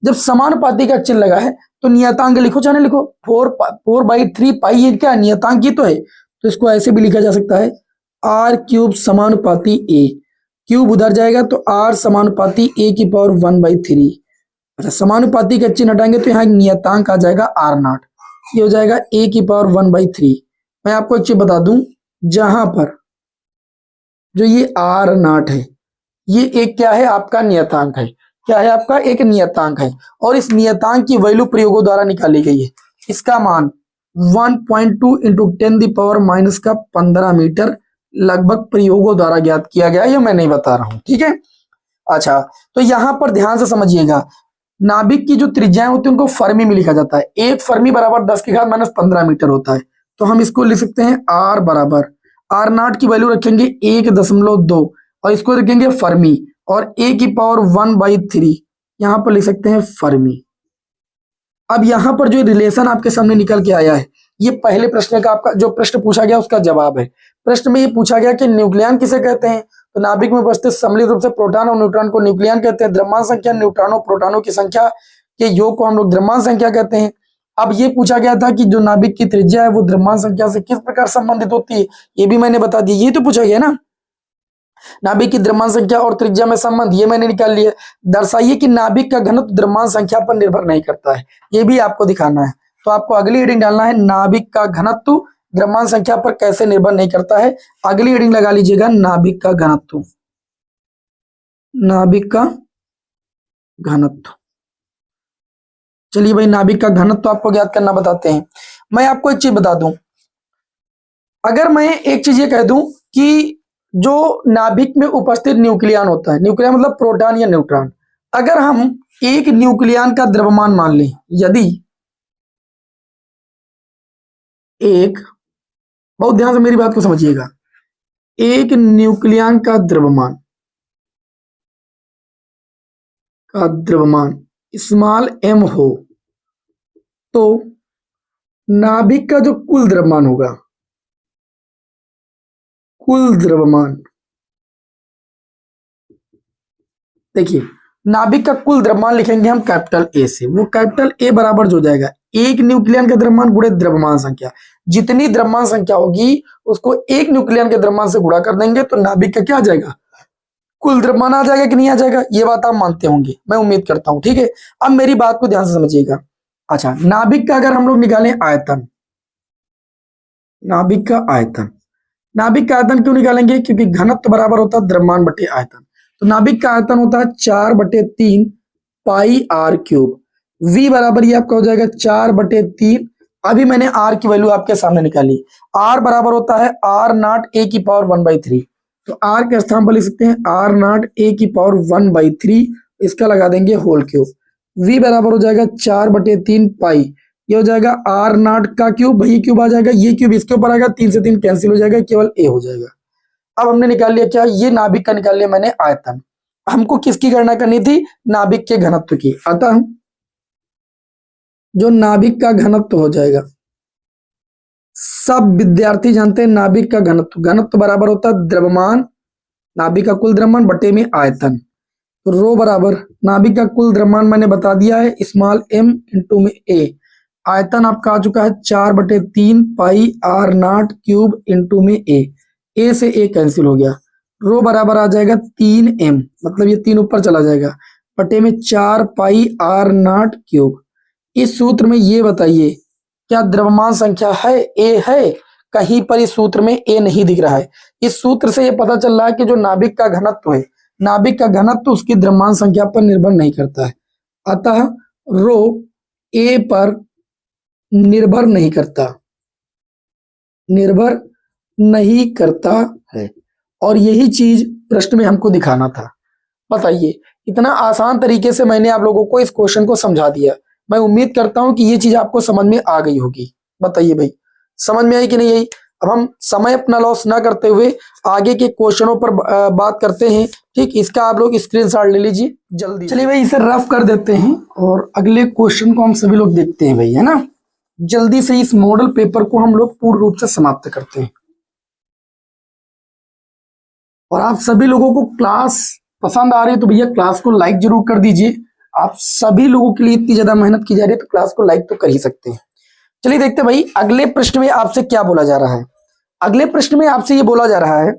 Speaker 1: जब समानुपाती का चिन्ह लगा है तो नियतांक लिखो, चाहे लिखो 4/3 पाई, ये क्या नियतांक ही तो है, तो इसको ऐसे भी लिखा जा सकता है R क्यूब समानुपाती A। क्यूब उधर जाएगा तो R समानुपाती A की पावर 1/3। अच्छा, समानुपाती का चिन्ह हटाएंगे तो यहाँ नियतांक आ जाएगा R0, ये हो जाएगा A की पावर 1/3। मैं आपको एक चीज बता दूं, जहां पर जो ये R0 है ये एक क्या है, आपका नियतांक है। क्या है, आपका एक नियतांक है और इस नियतांक की वैल्यू प्रयोगों द्वारा निकाली गई है। इसका मान 1.2 इंटू 10⁻⁻15 मीटर लगभग प्रयोगों द्वारा ज्ञात किया गया। ये मैं नहीं बता रहा हूं, ठीक है। अच्छा, तो यहां पर ध्यान से समझिएगा, नाभिक की जो त्रिज्याएं होती है उनको फर्मी में लिखा जाता है। एक फर्मी बराबर 10⁻⁻15 मीटर होता है। तो हम इसको लिख सकते हैं आर बराबर, आर नॉट की वैल्यू रखेंगे 1.2 और इसको रखेंगे फर्मी, और ए की पावर 1/3 यहां पर लिख सकते हैं फर्मी। अब यहां पर जो रिलेशन आपके सामने निकल के आया है, ये पहले प्रश्न का आपका जो प्रश्न पूछा गया उसका जवाब है। प्रश्न में ये पूछा गया कि न्यूक्लियन किसे कहते हैं, तो नाभिक में उपस्थित सम्मिलित रूप से प्रोटॉन और न्यूट्रॉन को न्यूक्लियन कहते हैं। द्रव्यमान संख्या न्यूट्रॉनों प्रोटॉनों की संख्या के योग को हम लोग द्रव्यमान संख्या कहते हैं। अब ये पूछा गया था कि जो नाभिक की त्रिज्या है वो द्रव्यमान संख्या से किस प्रकार संबंधित होती है, ये भी मैंने बता दिया। ये तो पूछा गया ना, नाभिक की द्रव्यमान संख्या और त्रिज्या में संबंध, ये मैंने निकाल लिया। दर्शाइए कि नाभिक का घनत्व द्रव्यमान संख्या पर निर्भर नहीं करता है, ये भी आपको दिखाना है। तो आपको अगली हेडिंग डालना है, नाभिक का घनत्व द्रव्यमान संख्या पर कैसे निर्भर नहीं करता है। अगली हेडिंग लगा लीजिएगा, नाभिक का घनत्व, नाभिक का घनत्व। चलिए भाई, नाभिक का घनत्व आपको ज्ञात करना बताते हैं। मैं आपको एक चीज बता दूं, अगर मैं एक चीज ये कह दूं कि जो नाभिक में उपस्थित न्यूक्लियन होता है, न्यूक्लियन मतलब प्रोटॉन या न्यूट्रॉन, अगर हम एक न्यूक्लियन का द्रव्यमान मान लें, यदि एक, बहुत ध्यान से मेरी बात को समझिएगा, एक न्यूक्लियन का द्रव्यमान स्मॉल m हो, तो नाभिक का जो कुल द्रव्यमान होगा, कुल द्रव्यमान, देखिए नाभिक का कुल द्रव्यमान लिखेंगे हम कैपिटल ए से। वो कैपिटल ए बराबर जो जाएगा एक न्यूक्लियन का द्रव्यमान गुणे द्रव्यमान संख्या। जितनी द्रव्यमान संख्या होगी उसको एक न्यूक्लियन के द्रव्यमान से गुणा कर देंगे तो नाभिक का क्या आ जाएगा, कुल द्रव्यमान आ जाएगा कि नहीं आ जाएगा। ये बात आप मानते होंगे, मैं उम्मीद करता हूं, ठीक है। अब मेरी बात को ध्यान से समझिएगा। अच्छा, नाभिक का अगर हम लोग निकालें आयतन, नाभिक का आयतन, नाभिक का आयतन क्यों निकालेंगे, क्योंकि घनत्व बराबर होता है द्रव्यमान बटे आयतन। तो नाभिक का आयतन होता है 4/3 पाई आर क्यूब। v बराबर ये आपका हो जाएगा 4/3। अभी मैंने r की वैल्यू आपके सामने निकाली, r बराबर होता है r नॉट a की पावर 1/3। तो r के स्थान पर लिख सकते हैं r नॉट a की पावर 1/3, इसका लगा देंगे होल क्यूब। v बराबर हो जाएगा 4/3 पाई, ये हो जाएगा r नॉट का क्यूब, भाई क्यूब आ जाएगा, ये क्यूब इसके ऊपर आएगा, 3 से 3 कैंसिल हो जाएगा, केवल a हो जाएगा। अब हमने निकाल लिया क्या, ये नाभिक का निकाल लिया मैंने आयतन। हमको किसकी गणना करनी थी, नाभिक के घनत्व की। अतः जो नाभिक का घनत्व हो जाएगा, सब विद्यार्थी जानते हैं नाभिक का घनत्व, घनत्व बराबर होता है द्रव्यमान, नाभिक का कुल द्रव्यमान बटे में आयतन। तो रो बराबर नाभिक का कुल द्रव्यमान मैंने बता दिया है स्मॉल m इंटू में a, आयतन आपका आ चुका है 4/3 पाई आर नॉट क्यूब इंटू में a से a कैंसिल हो गया। रो बराबर आ जाएगा 3m, मतलब ये 3 ऊपर चला जाएगा, बटे में 4 पाई आर नॉट क्यूब। इस सूत्र में ये बताइए क्या द्रव्यमान संख्या है, a है, कहीं पर इस सूत्र में a नहीं दिख रहा है। इस सूत्र से ये पता चल रहा है कि जो नाभिक का घनत्व है, नाभिक का घनत्व उसकी द्रव्यमान संख्या पर निर्भर नहीं करता है। अतः रो a पर निर्भर नहीं करता है, और यही चीज प्रश्न में हमको दिखाना था। बताइए, इतना आसान तरीके से मैंने आप लोगों को इस क्वेश्चन को समझा दिया। मैं उम्मीद करता हूं कि ये चीज आपको समझ में आ गई होगी। बताइए भाई, समझ में आई कि नहीं आई। अब हम समय अपना लॉस ना करते हुए आगे के क्वेश्चनों पर बात करते हैं, ठीक। इसका आप लोग स्क्रीनशॉट ले लीजिए जल्दी। चलिए भाई, इसे रफ कर देते हैं और अगले क्वेश्चन को हम सभी लोग देखते हैं भाई, है ना। जल्दी से इस मॉडल पेपर को हम लोग पूर्ण रूप से समाप्त करते हैं। और आप सभी लोगों को क्लास पसंद आ रही है तो भैया क्लास को लाइक जरूर कर दीजिए। आप सभी लोगों के लिए इतनी ज्यादा मेहनत की जा रही है तो क्लास को लाइक तो कर ही सकते हैं। चलिए देखते हैं भाई, अगले प्रश्न में आपसे क्या बोला जा रहा है। अगले प्रश्न में आपसे ये बोला जा रहा है,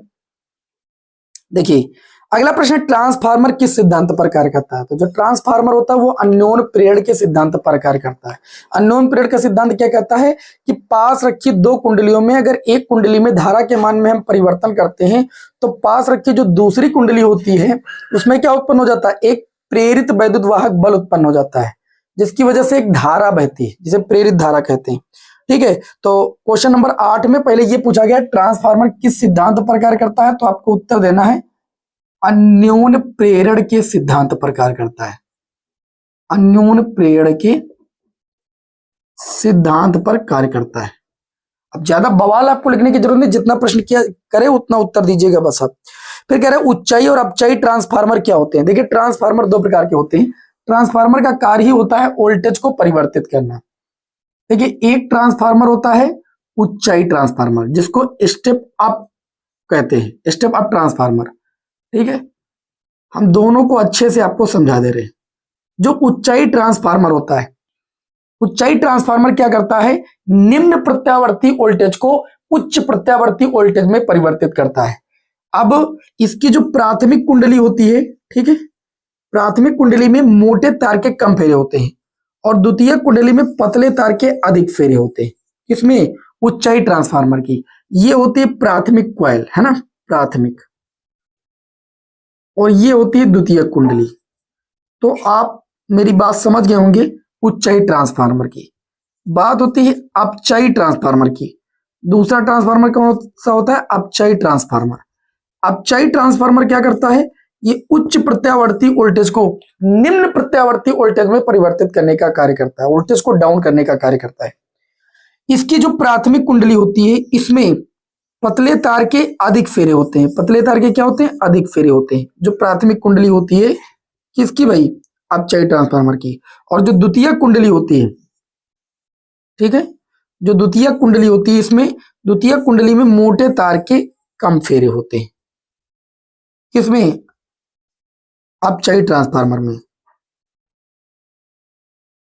Speaker 1: देखिए अगला प्रश्न, ट्रांसफार्मर किस सिद्धांत पर कार्य करता है। तो जो ट्रांसफार्मर होता है वो अननोन पीरियड के सिद्धांत पर कार्य करता है। अननोन पीरियड का सिद्धांत क्या कहता है कि पास रखी 2 कुंडलियों में अगर एक कुंडली में धारा के मान में हम परिवर्तन करते हैं तो पास रखी जो दूसरी कुंडली होती है उसमें क्या उत्पन्न हो जाता है, एक प्रेरित वैद्युत वाहक बल उत्पन्न हो जाता है। जिसकी वजह से एक धारा बहती है, जिसे प्रेरित धारा कहते हैं। ठीक है, तो क्वेश्चन नंबर 8 में पहले ये पूछा गया ट्रांसफार्मर किस सिद्धांत पर कार्य करता है, तो आपको उत्तर देना है अन्योन्य प्रेरण के सिद्धांत पर कार्य करता है। अन्योन्य प्रेरण के सिद्धांत पर कार्य करता है। अब ज्यादा बवाल आपको लिखने की जरूरत नहीं, जितना प्रश्न किया करे उतना उत्तर दीजिएगा बस आप। फिर कह रहे हैं उच्चाई और अपचाई ट्रांसफार्मर क्या होते हैं। देखिए ट्रांसफार्मर दो प्रकार के होते हैं। ट्रांसफार्मर का कार्य ही होता है वोल्टेज को परिवर्तित करना। देखिए एक ट्रांसफार्मर होता है उच्चाई ट्रांसफार्मर, जिसको स्टेप अप कहते हैं, स्टेप अप ट्रांसफार्मर। ठीक है, हम दोनों को अच्छे से आपको समझा दे रहे हैं। जो उच्चाई ट्रांसफार्मर होता है, उच्चाई ट्रांसफार्मर क्या करता है, निम्न प्रत्यावर्ती वोल्टेज को उच्च प्रत्यावर्ती वोल्टेज में परिवर्तित करता है। अब इसकी जो प्राथमिक कुंडली होती है, ठीक है, प्राथमिक कुंडली में मोटे तार के कम फेरे होते हैं और द्वितीय कुंडली में पतले तार के अधिक फेरे होते हैं। किसमें, उच्चाई ट्रांसफार्मर की। ये होती है प्राथमिक कॉइल, है ना, प्राथमिक, और ये होती है द्वितीय कुंडली। तो आप मेरी बात समझ गए होंगे। उच्चाई ट्रांसफार्मर की बात होती है अपचाई ट्रांसफार्मर की। दूसरा ट्रांसफार्मर कौन सा होता है, अपचाई ट्रांसफार्मर। अपचाई ट्रांसफार्मर क्या करता है, ये उच्च प्रत्यावर्ती वोल्टेज को निम्न प्रत्यावर्ती वोल्टेज में परिवर्तित करने का कार्य करता है, वोल्टेज को डाउन करने का कार्य करता है। इसकी जो प्राथमिक कुंडली होती है, इसमें पतले तार के अधिक फेरे होते हैं। पतले तार के क्या होते हैं, अधिक फेरे होते हैं। जो प्राथमिक कुंडली होती है किसकी भाई, अपचाई ट्रांसफार्मर की। और जो द्वितीय कुंडली होती है, ठीक है, जो द्वितीय कुंडली होती है, इसमें द्वितीय कुंडली में मोटे तार के कम फेरे होते हैं। किसमें, अपचाई ट्रांसफार्मर में।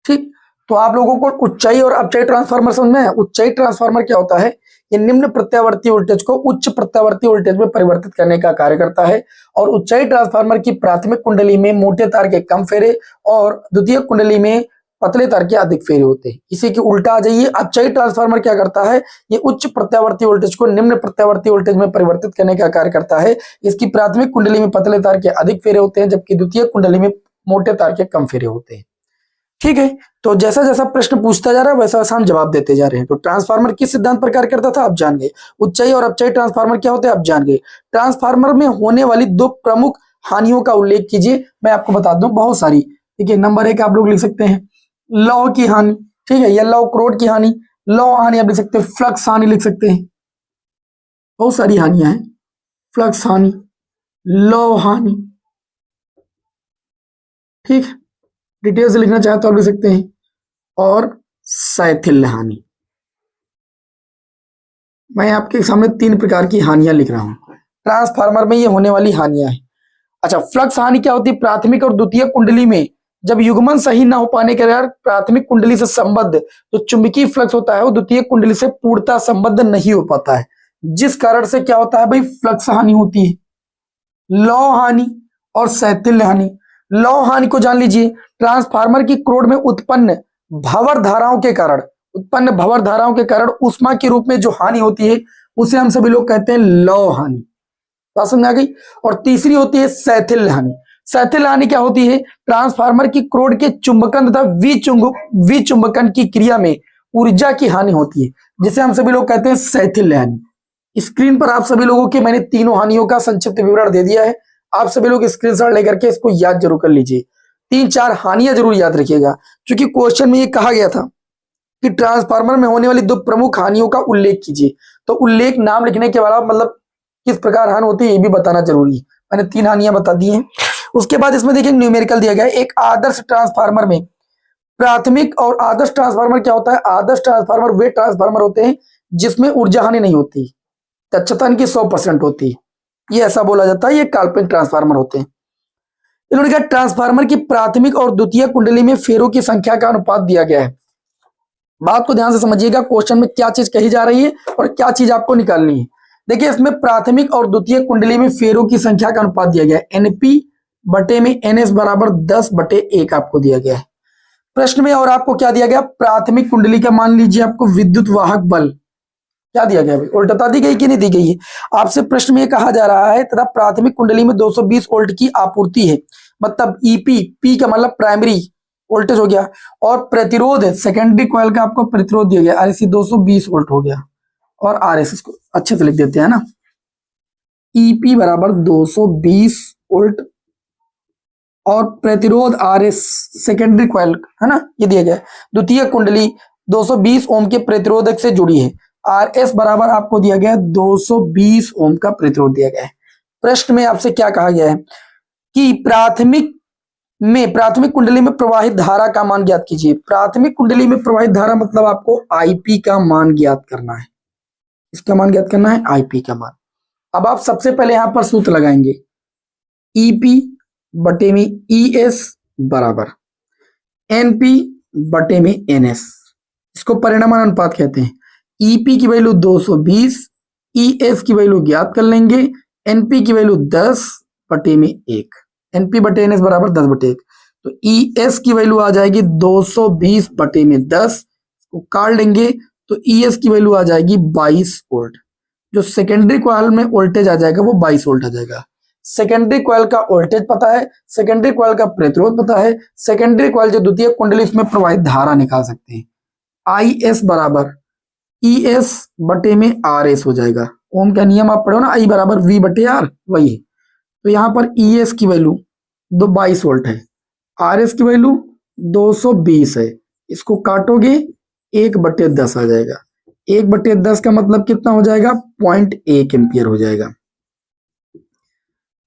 Speaker 1: ठीक, तो आप लोगों को उच्चाई और अपचाई ट्रांसफार्मर समझ में है। उच्चाई ट्रांसफार्मर क्या होता है, ये निम्न प्रत्यावर्ती वोल्टेज को उच्च प्रत्यावर्ती वोल्टेज में परिवर्तित करने का कार्य करता है। और उच्चाई ट्रांसफार्मर की प्राथमिक कुंडली में मोटे तार के कम फेरे और द्वितीय कुंडली में पतले तार के अधिक फेरे होते हैं। इसी के उल्टा आ जाइए, अपचाई ट्रांसफार्मर क्या करता है, ये उच्च प्रत्यावर्ती वोल्टेज को निम्न प्रत्यावर्ती वोल्टेज में परिवर्तित करने का कार्य करता है। इसकी प्राथमिक कुंडली में पतले तार के अधिक फेरे होते हैं, जबकि द्वितीय कुंडली में मोटे तार के कम फेरे होते हैं। ठीक है, तो जैसा जैसा प्रश्न पूछता जा रहा है वैसा वैसा हम जवाब देते जा रहे हैं। तो ट्रांसफार्मर किस सिद्धांत पर कार्य करता था आप जान गए। उच्चाई और अपचाई ट्रांसफार्मर क्या होते हैं आप जान गए। ट्रांसफार्मर में होने वाली दो प्रमुख हानियों का उल्लेख कीजिए। मैं आपको बता दूं बहुत सारी। ठीक है, नंबर 1 आप लोग लिख सकते हैं लौ की हानि, ठीक है, या लौ क्रोड की हानि। लौ हानि आप लिख सकते हैं, फ्लक्स हानि लिख सकते हैं, बहुत सारी हानियां हैं। फ्लक्स हानि, लौ हानि, ठीक, डिटेल से लिखना चाहे तो आप लिख सकते हैं, और शैथिल्य हानि। मैं आपके सामने 3 प्रकार की हानियां लिख रहा हूं ट्रांसफार्मर में ये होने वाली हानियां हैं। अच्छा, फ्लक्स हानि क्या होती है, प्राथमिक और द्वितीय कुंडली में जब युग्मन सही ना हो पाने के कारण प्राथमिक कुंडली से संबद्ध जो चुंबकीय फ्लक्स होता है वो द्वितीय कुंडली से पूर्णतः संबद्ध नहीं हो पाता है, जिस कारण से क्या होता है भाई, फ्लक्स हानि होती है। लौ हानि और शैथिल्य हानि। लौ हानि को जान लीजिए, ट्रांसफार्मर की क्रोड में उत्पन्न भंवर धाराओं के कारण ऊष्मा के रूप में जो हानि होती है उसे हम सभी लोग कहते हैं लौ हानि। बात समझ आ गई। और तीसरी होती है शैथिल्य हानि। शैथिल्य हानि क्या होती है, ट्रांसफार्मर की क्रोड के चुंबकन तथा विचुंबकन की क्रिया में ऊर्जा की हानि होती है, जिसे हम सभी लोग कहते हैं शैथिल्य हानि। स्क्रीन पर आप सभी लोगों के मैंने तीनों हानियों का संक्षिप्त विवरण दे दिया है। आप सभी लोग स्क्रीनशॉट लेकर के इसको याद जरूर कर लीजिए। 3-4 हानियां जरूर याद रखिएगा, क्योंकि क्वेश्चन में ये कहा गया था कि ट्रांसफार्मर में होने वाली 2 प्रमुख हानियों का उल्लेख कीजिए। तो उल्लेख नाम लिखने के बाद मतलब किस प्रकार हानि होती है ये भी बताना जरूरी है। मैंने 3 हानियां बता दी हैं। उसके बाद इसमें देखिए न्यूमेरिकल दिया गया है। एक आदर्श ट्रांसफार्मर में प्राथमिक और आदर्श ट्रांसफार्मर क्या होता है, आदर्श ट्रांसफार्मर वे ट्रांसफार्मर होते हैं जिसमें ऊर्जा हानि नहीं होती, दक्षता इनकी 100% होती है। ये ऐसा बोला जाता है, ये काल्पनिक ट्रांसफार्मर होते हैं। इन्होंने कहा ट्रांसफार्मर की प्राथमिक और द्वितीय कुंडली में फेरों की संख्या का अनुपात दिया गया है। बात को ध्यान से समझिएगा, क्वेश्चन में क्या चीज कही जा रही है और क्या चीज आपको निकालनी है। देखिए इसमें प्राथमिक और द्वितीय कुंडली में फेरों की संख्या का अनुपात दिया गया है, NP बटे में NS बराबर 10/1 आपको दिया गया है प्रश्न में। और आपको क्या दिया गया, प्राथमिक कुंडली का मान लीजिए आपको विद्युत वाहक बल क्या दिया गया, उल्टता दी गई कि नहीं दी गई है। आपसे प्रश्न में कहा जा रहा है तथा प्राथमिक कुंडली में 220 वोल्ट की आपूर्ति है, मतलब EP, P का मतलब प्राइमरी वोल्टेज हो गया, और प्रतिरोध है सेकेंडरी कॉइल का आपको प्रतिरोध दिया गया REC 220 वोल्ट हो गया, और RS को अच्छे से लिख देते हैं ना, EP बराबर 220 वोल्ट और प्रतिरोध RS सेकेंडरी कॉइल है ना, ये दिया गया है। द्वितीय कुंडली 220 ओम के प्रतिरोधक से जुड़ी है, RS बराबर आपको दिया गया है 220 ओम का प्रतिरोध दिया गया है। प्रश्न में आपसे क्या कहा गया है कि प्राथमिक कुंडली में प्रवाहित धारा का मान ज्ञात कीजिए। प्राथमिक कुंडली में प्रवाहित धारा मतलब आपको IP का मान ज्ञात करना है, इसका मान ज्ञात करना है, IP का मान। अब आप सबसे पहले यहां पर सूत्र लगाएंगे, EP बटे में ES बराबर NP बटे में NS, इसको परिणामान अनुपात कहते हैं। EP की वैल्यू 220, ES की वैल्यू ज्ञात कर लेंगे, NP की वैल्यू 10 बटे में 1, NP बटे NS बराबर 10 बटे 1, तो ES की वैल्यू आ जाएगी 220 बटे में 10, को काट लेंगे तो ES की वैल्यू आ जाएगी 22 वोल्ट। जो सेकेंडरी कॉइल में वोल्टेज आ जाएगा वो 22 वोल्ट आ जाएगा। सेकेंडरी कॉइल का वोल्टेज पता है, सेकेंडरी कॉइल का प्रतिरोध पता है, सेकेंडरी कॉइल जो द्वितीय कुंडली उसमें प्रवाहित धारा निकाल सकते हैं। IS बराबर ES बटे में RS हो जाएगा। ओम का नियम आप पढ़ो ना, I बराबर V बटे R, वही है। तो यहाँ पर ES की वैल्यू 22 वोल्ट है, RS की वैल्यू 220 है, इसको काटोगे 1 बटे 10 आ जाएगा। 1 बटे 10 का मतलब कितना हो जाएगा, 0.1 एम्पियर हो जाएगा।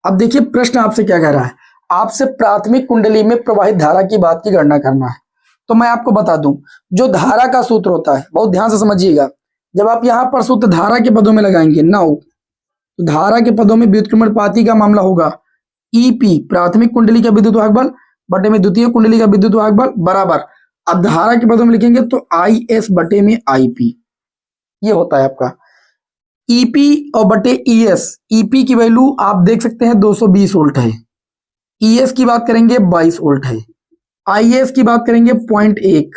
Speaker 1: अब देखिए प्रश्न आपसे क्या कह रहा है, आपसे प्राथमिक कुंडली में प्रवाहित धारा की बात की गणना करना है। तो मैं आपको बता दूं, जो धारा का सूत्र होता है, बहुत ध्यान से समझिएगा, जब आप यहां पर सूत्र धारा के पदों में लगाएंगे नाउ, तो धारा के पदों में व्युत्क्रमणपाती का मामला होगा EP प्राथमिक कुंडली का विद्युत वाहक बल बटे में द्वितीय कुंडली का विद्युत वाहक बल बराबर, अब धारा के पदों में लिखेंगे तो IS बटे में IP, ये होता है आपका EP और बटे ES। EP की वैल्यू आप देख सकते हैं 220 वोल्ट है, ES की बात करेंगे 22 वोल्ट है, IS की बात करेंगे 0.1,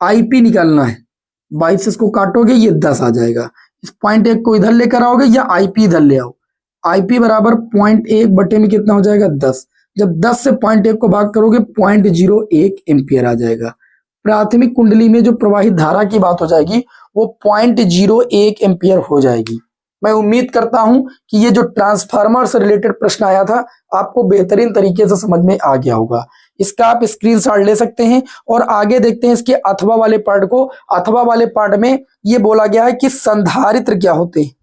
Speaker 1: IP निकालना है, 22 से इसको काटोगे ये 10 आ जाएगा, इस 0.1 को इधर लेकर आओगे या IP इधर ले आओ, IP बराबर 0.1 बटे में कितना हो जाएगा 10, जब 10 से 0.1 को भाग करोगे 0.01 एम्पियर आ जाएगा। प्राथमिक कुंडली में जो प्रवाहित धारा की बात हो जाएगी वो 0.01 एम्पियर हो जाएगी। मैं उम्मीद करता हूं कि ये जो ट्रांसफार्मर से रिलेटेड प्रश्न आया था आपको बेहतरीन तरीके से समझ में आ गया होगा। इसका आप स्क्रीनशॉट ले सकते हैं और आगे देखते हैं इसके अथवा वाले पार्ट को। अथवा वाले पार्ट में ये बोला गया है कि संधारित्र क्या होते हैं,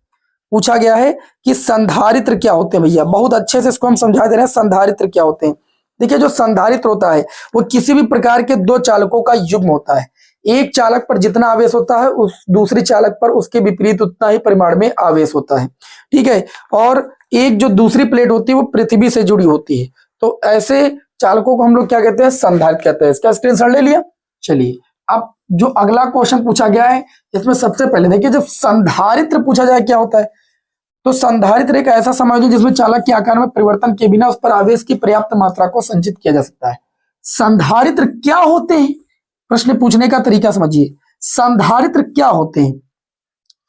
Speaker 1: पूछा गया है कि संधारित्र क्या होते हैं। भैया बहुत अच्छे से इसको हम समझा दे रहे हैं, संधारित्र क्या होते हैं। देखिए जो संधारित्र होता है वो किसी भी प्रकार के दो चालकों का युग्म होता है। एक चालक पर जितना आवेश होता है उस दूसरी चालक पर उसके विपरीत उतना ही परिमाण में आवेश होता है, ठीक है। और एक जो दूसरी प्लेट होती है वो पृथ्वी से जुड़ी होती है, तो ऐसे चालकों को हम लोग क्या कहते हैं, संधारित्र कहते हैं। इसका स्क्रीनशॉट ले लिया। चलिए अब जो अगला क्वेश्चन पूछा गया है इसमें सबसे पहले देखिए जब संधारित्र पूछा जाए क्या होता है, तो संधारित्र एक ऐसा संयोजन जिसमें चालक के आकार में परिवर्तन के बिना उस पर आवेश की पर्याप्त मात्रा को संचित किया जा सकता है। संधारित्र क्या होते हैं, प्रश्न पूछने का तरीका समझिए। संधारित्र क्या होते हैं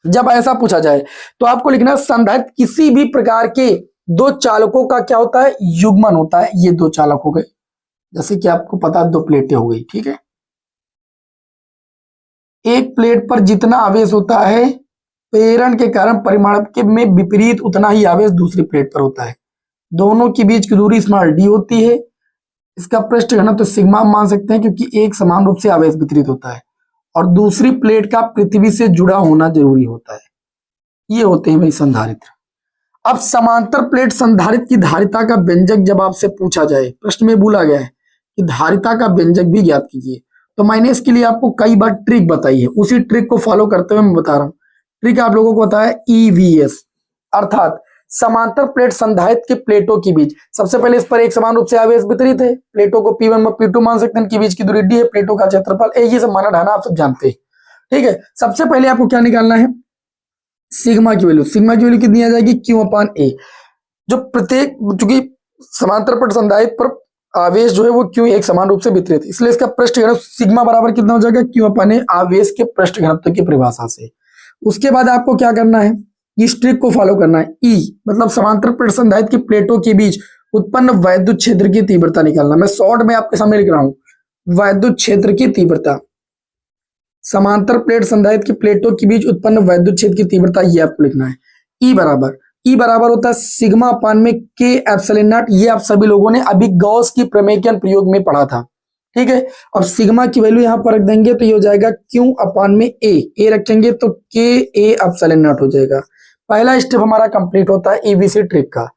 Speaker 1: जब ऐसा पूछा जाए तो आपको लिखना है संधारित्र किसी भी प्रकार के दो चालकों का क्या होता है, युग्मन होता है। ये दो चालक हो गए, जैसे कि आपको पता है दो प्लेटें हो गई, ठीक है। एक प्लेट पर जितना आवेश होता है प्रेरण के कारण परिमाण के में विपरीत उतना ही आवेश दूसरी प्लेट पर होता है। दोनों के बीच की दूरी स्मॉल d होती है। इसका पृष्ठ घनत्व तो सिग्मा मान सकते हैं क्योंकि एक समान रूप से आवेश वितरित होता है और दूसरी प्लेट का पृथ्वी से जुड़ा होना जरूरी होता है। ये होते हैं भाई संधारित्र। अब समांतर प्लेट संधारित्र की धारिता का व्यंजक जब आपसे पूछा जाए, प्रश्न में बोला गया है कि धारिता का व्यंजक भी ज्ञात कीजिए, तो मैंने इसके लिए आपको कई बार ट्रिक बताई है। उसी ट्रिक को फॉलो करते हुए मैं बता रहा हूं। ट्रिक आप लोगों को पता है EVS, अर्थात समांतर प्लेट संधारित्र के प्लेटों के बीच सबसे पहले इस पर एक समान रूप से आवेश वितरित है। प्लेटों को P1 और P2 मान सकते हैं, इनके बीच की दूरी d है, प्लेटों का क्षेत्रफल a, ये सब माना ढाना आप सब जानते हैं, ठीक है। सबसे पहले आपको क्या निकालना है, सिग्मा की वैल्यू। सिग्मा की वैल्यू कितनी आ जाएगी, Q/A। जो प्रत्येक चूंकि समांतर प्लेट संधारित्र पर आवेश जो है वो Q एक समान रूप से वितरित है, इसलिए इसका पृष्ठ घनत्व सिग्मा बराबर कितना हो जाएगा, Q/A आवेश के पृष्ठ घनत्व की परिभाषा से। उसके बाद आपको क्या करना है, इस ट्रिक को फॉलो करना है। E मतलब समांतर प्लेट संधारित्र की प्लेटों के बीच उत्पन्न वैद्युत क्षेत्र की तीव्रता निकालना। मैं शॉर्ट में आपके सामने लिख रहा हूं, वैद्युत क्षेत्र की तीव्रता, समांतर प्लेट संधारित्र की प्लेटों के बीच उत्पन्न वैद्युत क्षेत्र की तीव्रता, ये आपको लिखना है। ई बराबर होता है सिग्मा अपान में के एप्सिलॉन नॉट। ये आप सभी लोगों ने अभी गॉस की प्रमेय के प्रयोग में पढ़ा था, ठीक है। और सिग्मा की वैल्यू यहां पर रख देंगे तो ये हो जाएगा क्यू अपान में ए रखेंगे तो के ए एप्सिलॉन नॉट हो जाएगा। पहला स्टेप हमारा कंप्लीट होता है ईवीसी ट्रिक का।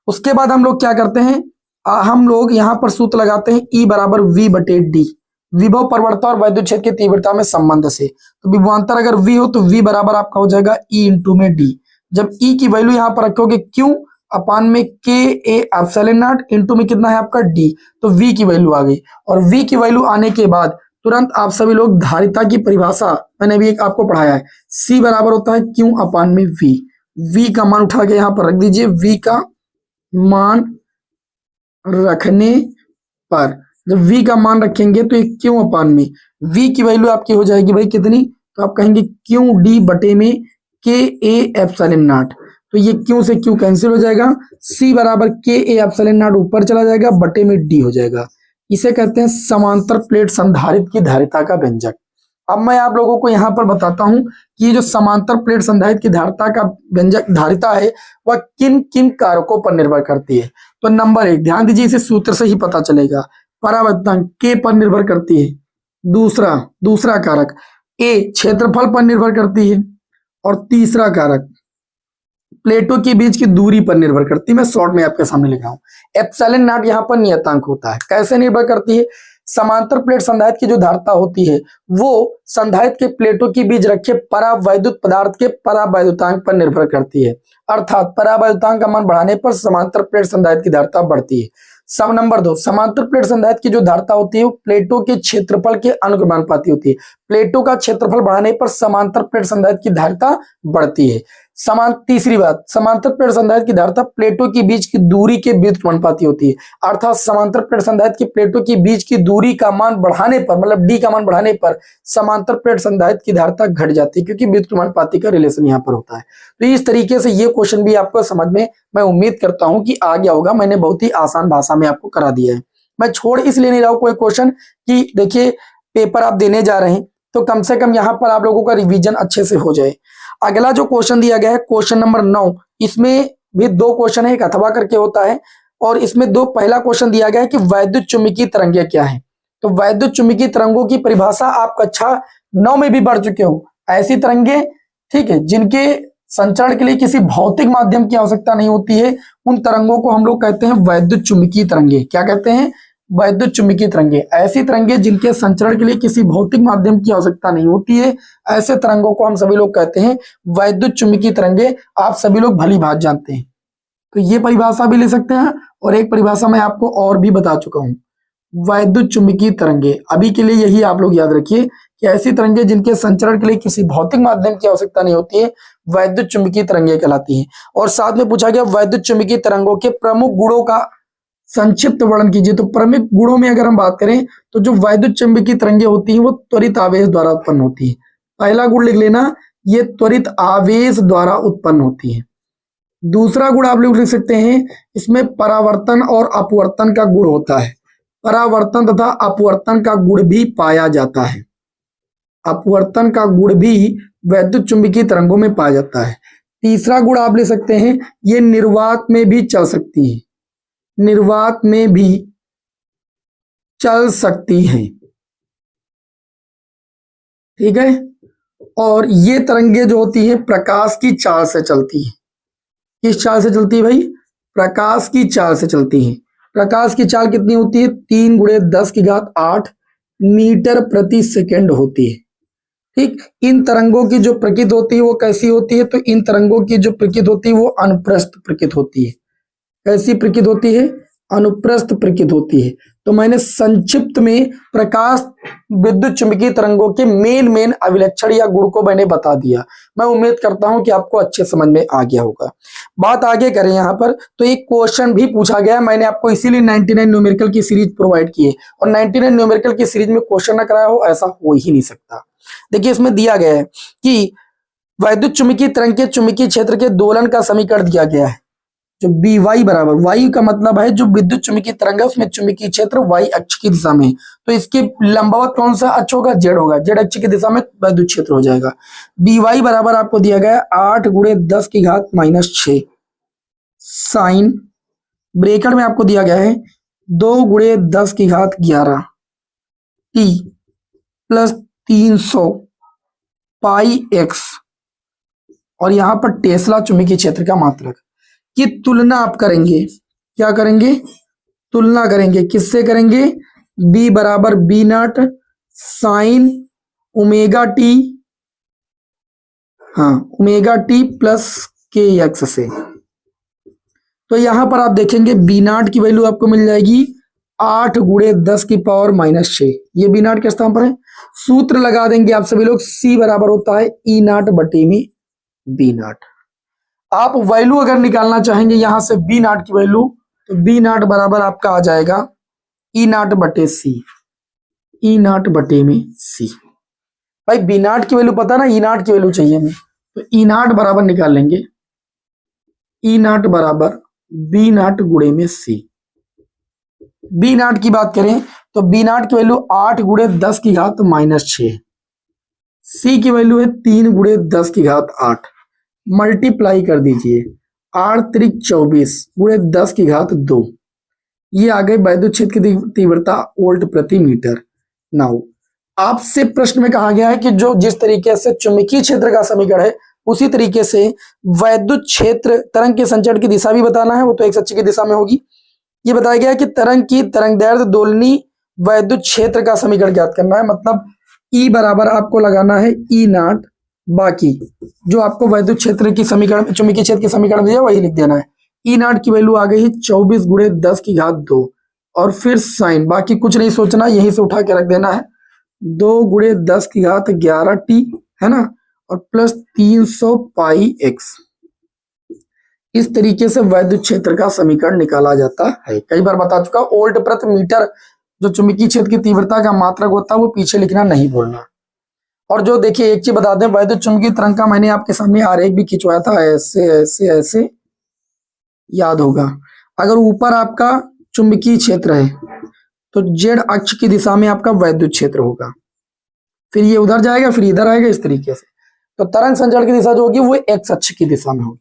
Speaker 1: उसके बाद हम लोग क्या करते हैं, हम लोग यहां पर सूत्र लगाते हैं ई बराबर वी बटे डी, विभव परिवर्तन और वैद्युत क्षेत्र की तीव्रता में संबंध से। तो विभवांतर अगर v हो तो v बराबर आपका हो जाएगा E इंटू में d। जब E की वैल्यू यहां पर रखोगे Q अपान में के ए एप्सिलॉन नॉट इंटू में कितना है आपका d, तो v की वैल्यू आ गई। और v की वैल्यू आने के बाद तुरंत आप सभी लोग धारिता की परिभाषा मैंने भी एक आपको पढ़ाया है, C बराबर होता है Q अपान में v का मान उठा के यहां पर रख दीजिए। v का मान रखने पर जब v का मान रखेंगे तो ये क्यू अपान में v की वैल्यू आपकी हो जाएगी भाई कितनी, तो आप कहेंगे क्यू डी बटे में के ए एप्सिलॉन नॉट। तो ये क्यू से क्यू कैंसिल हो जाएगा, c बराबर के ए एप्सिलॉन नॉट ऊपर चला जाएगा, बटे में d हो जाएगा। इसे कहते हैं समांतर प्लेट संधारित्र की धारिता का व्यंजक। अब मैं आप लोगों को यहाँ पर बताता हूं कि ये जो समांतर प्लेट संधारित्र की धारिता का व्यंजक धारिता है वह किन किन कारकों पर निर्भर करती है। तो नंबर 1 ध्यान दीजिए, इसे सूत्र से ही पता चलेगा, परावर्तन के पर निर्भर करती है। दूसरा कारक ए क्षेत्रफल पर निर्भर करती है। और तीसरा कारक प्लेटों के बीच की दूरी पर निर्भर करती है। मैं शॉर्ट में आपके सामने लिखा हूं, एप्सिलॉन नॉट यहाँ पर नियतांक होता है। कैसे निर्भर करती है, समांतर प्लेट संधारित्र की जो धारिता होती है वो संधारित्र के प्लेटों के बीच रखे परावैद्युत पदार्थ के परावैद्युतांक पर निर्भर करती है। अर्थात परावैद्युतांक का मान बढ़ाने पर समांतर प्लेट संधारित्र की धारिता बढ़ती है। सब नंबर 2 समांतर प्लेट संधारित्र की जो धारिता होती है वो प्लेटों के क्षेत्रफल के अनुक्रमानुपाती होती है। प्लेटों का क्षेत्रफल बढ़ाने पर समांतर प्लेट संधारित्र की धारिता बढ़ती है। तीसरी बात, समांतर प्लेट संधारित्र की धारिता प्लेटों के बीच की दूरी के व्युत्क्रमानुपाती होती है। अर्थात समांतर प्लेट संधारित्र की प्लेटों के बीच की दूरी का मान बढ़ाने पर, मतलब डी का मान बढ़ाने पर समांतर प्लेट संधारित्र की धारिता घट जाती है, क्योंकि व्युत्क्रमानुपाती का रिलेशन यहाँ पर होता है। तो इस तरीके से ये क्वेश्चन भी आपको समझ में मैं उम्मीद करता हूं कि आ गया होगा। मैंने बहुत ही आसान भाषा में आपको करा दिया है। मैं छोड़ इसलिए नहीं रहा हूं कोई क्वेश्चन कि देखिए पेपर आप देने जा रहे हैं तो कम से कम यहाँ पर आप लोगों का रिवीजन अच्छे से हो जाए। अगला जो क्वेश्चन दिया गया है क्वेश्चन नंबर 9, इसमें भी 2 क्वेश्चन है, एक अथवा करके होता है और इसमें पहला क्वेश्चन दिया गया है कि वैद्युत चुंबकीय तरंगें क्या है। तो वैद्युत चुंबकीय तरंगों की परिभाषा आप कक्षा 9 में भी पढ़ चुके हो। ऐसी तरंगे, ठीक है, जिनके संचरण के लिए किसी भौतिक माध्यम की आवश्यकता नहीं होती है, उन तरंगों को हम लोग कहते हैं वैद्युत चुंबकीय तरंगे। क्या कहते हैं, वैद्युत चुंबकीय तरंगे। ऐसी तरंगे जिनके संचरण के लिए किसी भौतिक माध्यम की आवश्यकता नहीं होती है, ऐसे तरंगों को हम सभी लोग कहते हैं वैद्युत चुंबकीय तरंगे। आप सभी लोग भली भांति जानते हैं। तो ये परिभाषा भी ले सकते हैं और एक परिभाषा मैं आपको और भी बता चुका हूं, वैद्युत चुंबकीय तरंगे। अभी के लिए यही आप लोग याद रखिए कि ऐसी तरंगे जिनके संचरण के लिए किसी भौतिक माध्यम की आवश्यकता नहीं होती है, वैद्युत चुंबकीय तरंगे कहलाती हैं। और साथ में पूछा गया वैद्युत चुंबकीय तरंगों के प्रमुख गुणों का संक्षिप्त वर्णन कीजिए। तो प्रमुख गुणों में अगर हम बात करें तो जो वैद्युत चुंबकीय तरंगे होती हैं वो त्वरित आवेश द्वारा उत्पन्न होती है। पहला गुण लिख लेना, ये त्वरित आवेश द्वारा उत्पन्न होती है। दूसरा गुण आप लोग लिख सकते हैं, इसमें परावर्तन और अपवर्तन का गुण होता है। परावर्तन तथा अपवर्तन का गुण भी पाया जाता है। अपवर्तन का गुण भी वैद्युत चुंबकीय तरंगों में पाया जाता है। तीसरा गुण आप ले सकते हैं, ये निर्वात में भी चल सकती है। निर्वात में भी चल सकती है, ठीक है। और ये तरंगे जो होती है प्रकाश की चाल से चलती है। किस चाल से चलती है भाई, प्रकाश की चाल से चलती है। प्रकाश की चाल कितनी होती है, 3 × 10⁸ मीटर प्रति सेकंड होती है, ठीक। इन तरंगों की जो प्रकृति होती है वो कैसी होती है, तो इन तरंगों की जो प्रकृति होती है वो अनुप्रस्थ प्रकृति होती है। कैसी प्रकृति होती है, अनुप्रस्थ प्रकृति होती है। तो मैंने संक्षिप्त में प्रकाश विद्युत चुंबकीय तरंगों के मेन अभिलक्षण या गुण को मैंने बता दिया। मैं उम्मीद करता हूं कि आपको अच्छे समझ में आ गया होगा। बात आगे करें यहाँ पर, तो एक क्वेश्चन भी पूछा गया। मैंने आपको इसीलिए 99 न्यूमेरिकल की सीरीज प्रोवाइड की है, और 99 न्यूमेरिकल की सीरीज में क्वेश्चन न कराया हो ऐसा हो ही नहीं सकता। देखिए इसमें दिया गया है कि वैद्युत चुंबकीय तरंग के चुंबकीय क्षेत्र के दोलन का समीकरण दिया गया है। जो बी वाई बराबर, वाई का मतलब है जो विद्युत चुंबकीय तरंग है उसमें चुंबकीय क्षेत्र वाई अक्ष की दिशा में, तो इसके लंबवत कौन सा अक्ष होगा, जेड होगा, जेड अक्ष की दिशा में विद्युत क्षेत्र हो जाएगा। बी वाई बराबर आपको दिया गया 8 × 10 की घात -6 साइन, ब्रेकेट में आपको दिया गया है 2 × 10 की घात 11 टी प्लस 300 पाई एक्स, और यहां पर टेस्ला चुंबकीय क्षेत्र का मात्रक की तुलना आप करेंगे, क्या करेंगे, तुलना करेंगे, किससे करेंगे, B बराबर B not sine omega T, हाँ ओमेगा टी प्लस के एक्स से। तो यहां पर आप देखेंगे B नॉट की वैल्यू आपको मिल जाएगी 8 × 10 की पावर -6, ये B नॉट के स्थान पर है। सूत्र लगा देंगे आप सभी लोग, C बराबर होता है E नॉट बटे में B नॉट। आप वैल्यू अगर निकालना चाहेंगे यहां से B नॉट की वैल्यू, तो B नॉट बराबर आपका आ जाएगा E नॉट बटे C, E नॉट बटे में C। भाई B नॉट की वैल्यू पता ना, E नॉट की वैल्यू चाहिए हमें, तो E नॉट बराबर निकाल लेंगे, E नॉट बराबर B नॉट गुणे में C। B नॉट की बात करें तो B नॉट की वैल्यू 8 × 10 की घात -6, C की वैल्यू है 3 × 10 की घात 8, मल्टीप्लाई कर दीजिए 8 त्रिक 24 × 10 की घात 2, ये आ गई विद्युत क्षेत्र की तीव्रता वोल्ट प्रति मीटर। नाउ आपसे प्रश्न में कहा गया है कि जो जिस तरीके से चुंबकीय क्षेत्र का समीकरण है उसी तरीके से वैद्युत क्षेत्र तरंग के संचरण की दिशा भी बताना है, वो तो एक्स अक्ष की दिशा में होगी। ये बताया गया है कि तरंग की तरंगदैर्ध्य दोलनी वैद्युत क्षेत्र का समीकरण ज्ञात करना है, मतलब E बराबर आपको लगाना है E नॉट, बाकी जो आपको वैद्युत क्षेत्र की समीकरण, चुंबकीय क्षेत्र के समीकरण दिया वही लिख देना है। E नॉट की वैल्यू आ गई है 24 × 10 की घात 2, और फिर साइन, बाकी कुछ नहीं सोचना, यहीं से उठा के रख देना है 2 × 10 की घात 11 टी, है ना, और प्लस 300 पाई एक्स। इस तरीके से वैद्युत क्षेत्र का समीकरण निकाला जाता है। कई बार बता चुका, वोल्ट प्रति मीटर जो चुंबकीय क्षेत्र की तीव्रता का मात्रक होता है वो पीछे लिखना नहीं भूलना। और जो देखिए एक चीज बता दें, वैद्युत चुंबकीय तरंग का मैंने आपके सामने आरेख भी खिंचवाया था, ऐसे ऐसे ऐसे, याद होगा। अगर ऊपर आपका चुंबकीय क्षेत्र है तो जेड अक्ष की दिशा में आपका वैद्युत क्षेत्र होगा, फिर ये उधर जाएगा, फिर इधर आएगा, इस तरीके से। तो तरंग संचरण की दिशा जो होगी वो एक्स अक्ष की दिशा में होगी।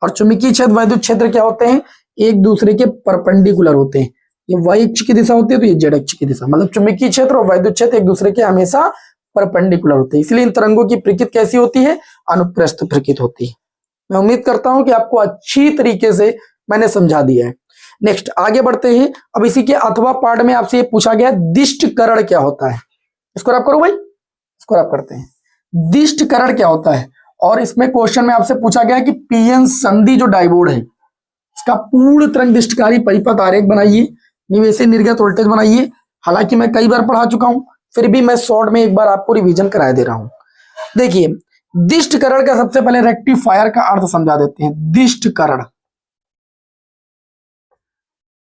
Speaker 1: और चुंबकीय क्षेत्र वैद्युत क्षेत्र क्या होते हैं, एक दूसरे के परपेंडिकुलर होते हैं। ये वाई अक्ष की दिशा होती है तो ये जेड अक्ष की दिशा, मतलब चुंबकीय क्षेत्र और वैद्युत क्षेत्र एक दूसरे के हमेशा परपेंडिकुलर होते हैं। इसलिए इन तरंगों की प्रकृति कैसी होती है, अनुप्रस्थ प्रकृति होती है। मैं उम्मीद करता हूं कि आपको अच्छी तरीके से मैंने समझा दिया है। नेक्स्ट आगे बढ़ते हैं। अब इसी के अथवा पार्ट में आपसे ये पूछा गया दिष्टकरण क्या होता है। इसको आप करो भाई, इसको आप करते हैं। दिष्टकरण क्या होता है, और इसमें क्वेश्चन में आपसे पूछा गया कि पीएन संधि जो डायोड है इसका पूर्ण तरंग दिष्टकारी परिपथ आरेख बनाइए, निवेशी निर्गत वोल्टेज बनाइए। हालांकि मैं कई बार पढ़ा चुका हूं, फिर भी मैं शॉर्ट में एक बार आपको रिवीजन करा दे रहा हूं। देखिए दिष्टकरण का सबसे पहले रेक्टिफायर का अर्थ समझा देते हैं। दिष्टकरण,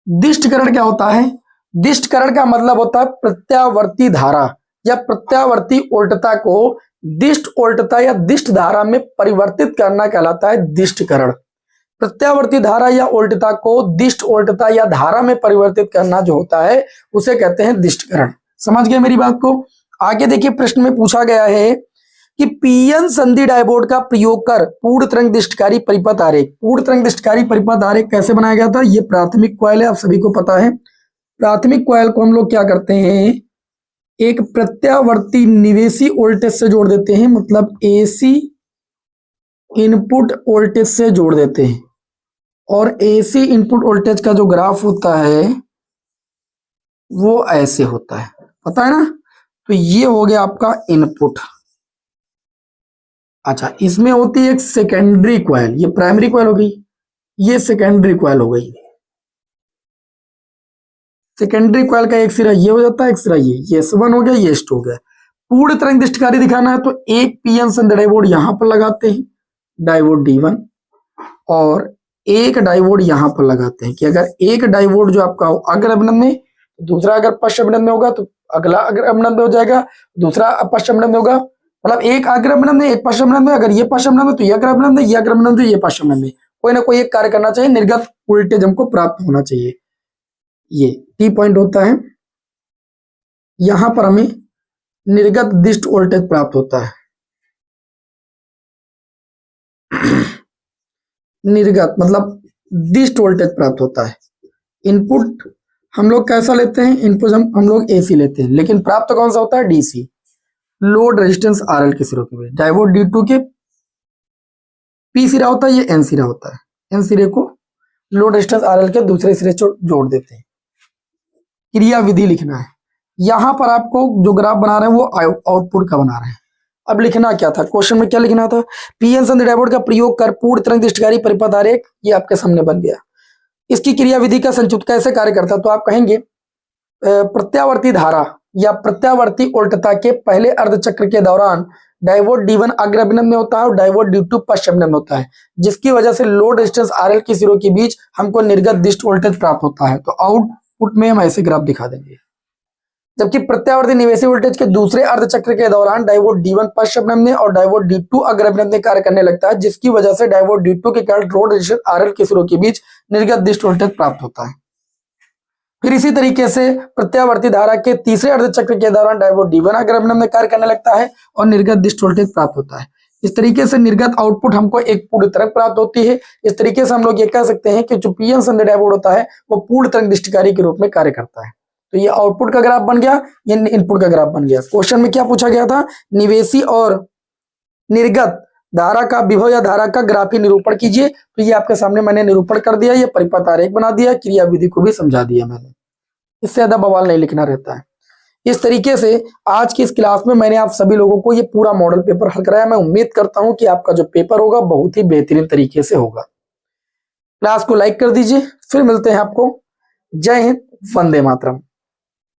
Speaker 1: दिष्टकरण क्या होता है, दिष्टकरण का मतलब होता है प्रत्यावर्ती धारा या प्रत्यावर्ती उल्टता को दिष्ट उल्टता या दिष्ट धारा में परिवर्तित करना कहलाता है दिष्टकरण। प्रत्यावर्ती धारा या उल्टता को दिष्ट उल्टता या धारा में परिवर्तित करना जो होता है उसे कहते हैं दिष्टकरण। समझ गए मेरी बात को। आगे देखिए प्रश्न में पूछा गया है कि पीएन संधि डायोड का प्रयोग कर पूर्ण तरंग दिष्टकारी परिपथ आरेख, पूर्ण तरंग दिष्टकारी परिपथ आरेख कैसे बनाया गया था। ये प्राथमिक कॉइल है, आप सभी को पता है। प्राथमिक कॉइल को हम लोग क्या करते हैं, एक प्रत्यावर्ती निवेशी वोल्टेज से जोड़ देते हैं, मतलब एसी इनपुट वोल्टेज से जोड़ देते हैं। और एसी इनपुट वोल्टेज का जो ग्राफ होता है वो ऐसे होता है, पता है ना। तो ये हो गया आपका इनपुट। अच्छा, इसमें होती है एक सेकेंडरी कॉइल, ये प्राइमरी कॉइल हो गई, ये सेकेंडरी कॉइल हो गई। सेकेंडरी कॉइल का एक सिरा ये हो जाता है, एक सिरा ये S1 हो गया, ये S2 हो गया। पूर्ण तरंग दिष्टकारी दिखाना है तो एक पीएन संधि डायोड यहां पर लगाते हैं, डायोड D1, और एक डायोड यहां पर लगाते हैं कि अगर एक डायोड जो आपका हो अग्र अभिनंद में, दूसरा अगर पश्च अभिनंद में होगा तो अगला अग्र अभिनंद में हो जाएगा, दूसरा पश्च अभिनंद में होगा, मतलब एक अग्र अभिनंद में एक पश्च अभिनंद में, अगर ये पश्च अभिनंद में तो ये अग्र अभिनंद में, ये अग्र अभिनंद में ये पश्च अभिनंद में, कोई ना कोई एक कार्य करना चाहिए, निर्गत वोल्टेज हमको प्राप्त होना चाहिए। ये टी पॉइंट होता है, यहां पर हमें निर्गत दिष्ट वोल्टेज प्राप्त होता है। निर्गत मतलब दिष्ट वोल्टेज प्राप्त होता है। इनपुट हम लोग कैसा लेते हैं, इनपुट हम लोग एसी लेते हैं, लेकिन प्राप्त कौन सा होता है, डीसी। लोड रेजिस्टेंस आरएल के सिरों के बीच डायोड D2 के पी सिरा होता है, ये एन सिरा होता है। एन सिरे को लोड रेजिस्टेंस आरएल के दूसरे सिरे जोड़ देते हैं। क्रिया विधि लिखना है। यहां पर आपको जो ग्राफ बना रहे हैं वो आउटपुट का बना रहे हैं। अब लिखना क्या था, क्वेश्चन में क्या लिखना था, पीएन संधि डायोड का प्रयोग कर पूर्ण तरंग दृष्टिकारी परिपथ आरेख, ये आपके सामने बन गया। इसकी क्रिया विधि का संक्षिप्त कैसे कार्य करता है, तो आप कहेंगे प्रत्यावर्ती धारा या प्रत्यावर्ती उल्टता के पहले अर्धचक्र के दौरान डायोड D1 अग्र अभिनव में होता है और डायोड D2 पश्च अभिनव में होता है, जिसकी वजह से लोड रेजिस्टेंस आरएल के सिरों के बीच हमको निर्गत दिष्ट वोल्टेज प्राप्त होता है। तो आउटपुट में हम ऐसे ग्राफ दिखा देंगे। जबकि प्रत्यावर्ती निवेशी वोल्टेज के दूसरे अर्धचक्र के दौरान डायोड D1 पश्च अभिनव में और डायोड D2 अग्र अभिनव में कार्य करने लगता है, जिसकी वजह से डायोड D2 के कारण लोड रेजिस्टेंस आरएल के सिरों के बीच निर्गत दिष्ट वोल्टेज प्राप्त होता है। फिर इसी तरीके से प्रत्यावर्ती धारा के तीसरे अर्धचक्र के दौरान डायोड D1 अग्र अभिनव में कार्य करने लगता है और निर्गत दिष्ट वोल्टेज प्राप्त होता है। इस तरीके से निर्गत आउटपुट हमको एक पूर्ण तरंग प्राप्त होती है। इस तरीके से हम लोग ये कह सकते हैं कि जो पीएन संधि डायोड होता है वो पूर्ण तरंग दृष्टिकारी के रूप में कार्य करता है। तो ये आउटपुट का ग्राफ बन गया, ये इनपुट का ग्राफ बन गया। क्वेश्चन में क्या पूछा गया था, निवेशी और निर्गत धारा का विभव या धारा का ग्राफी निरूपण कीजिए। तो ये आपके सामने मैंने निरूपण कर दिया, ये परिपथ आरेख बना दिया, क्रिया विधि को भी समझा दिया मैंने। इससे ज्यादा बवाल नहीं लिखना रहता है। इस तरीके से आज की इस क्लास में मैंने आप सभी लोगों को ये पूरा मॉडल पेपर हल कराया। मैं उम्मीद करता हूं कि आपका जो पेपर होगा बहुत ही बेहतरीन तरीके से होगा। क्लास को लाइक कर दीजिए, फिर मिलते हैं आपको। जय हिंद, वंदे मातरम।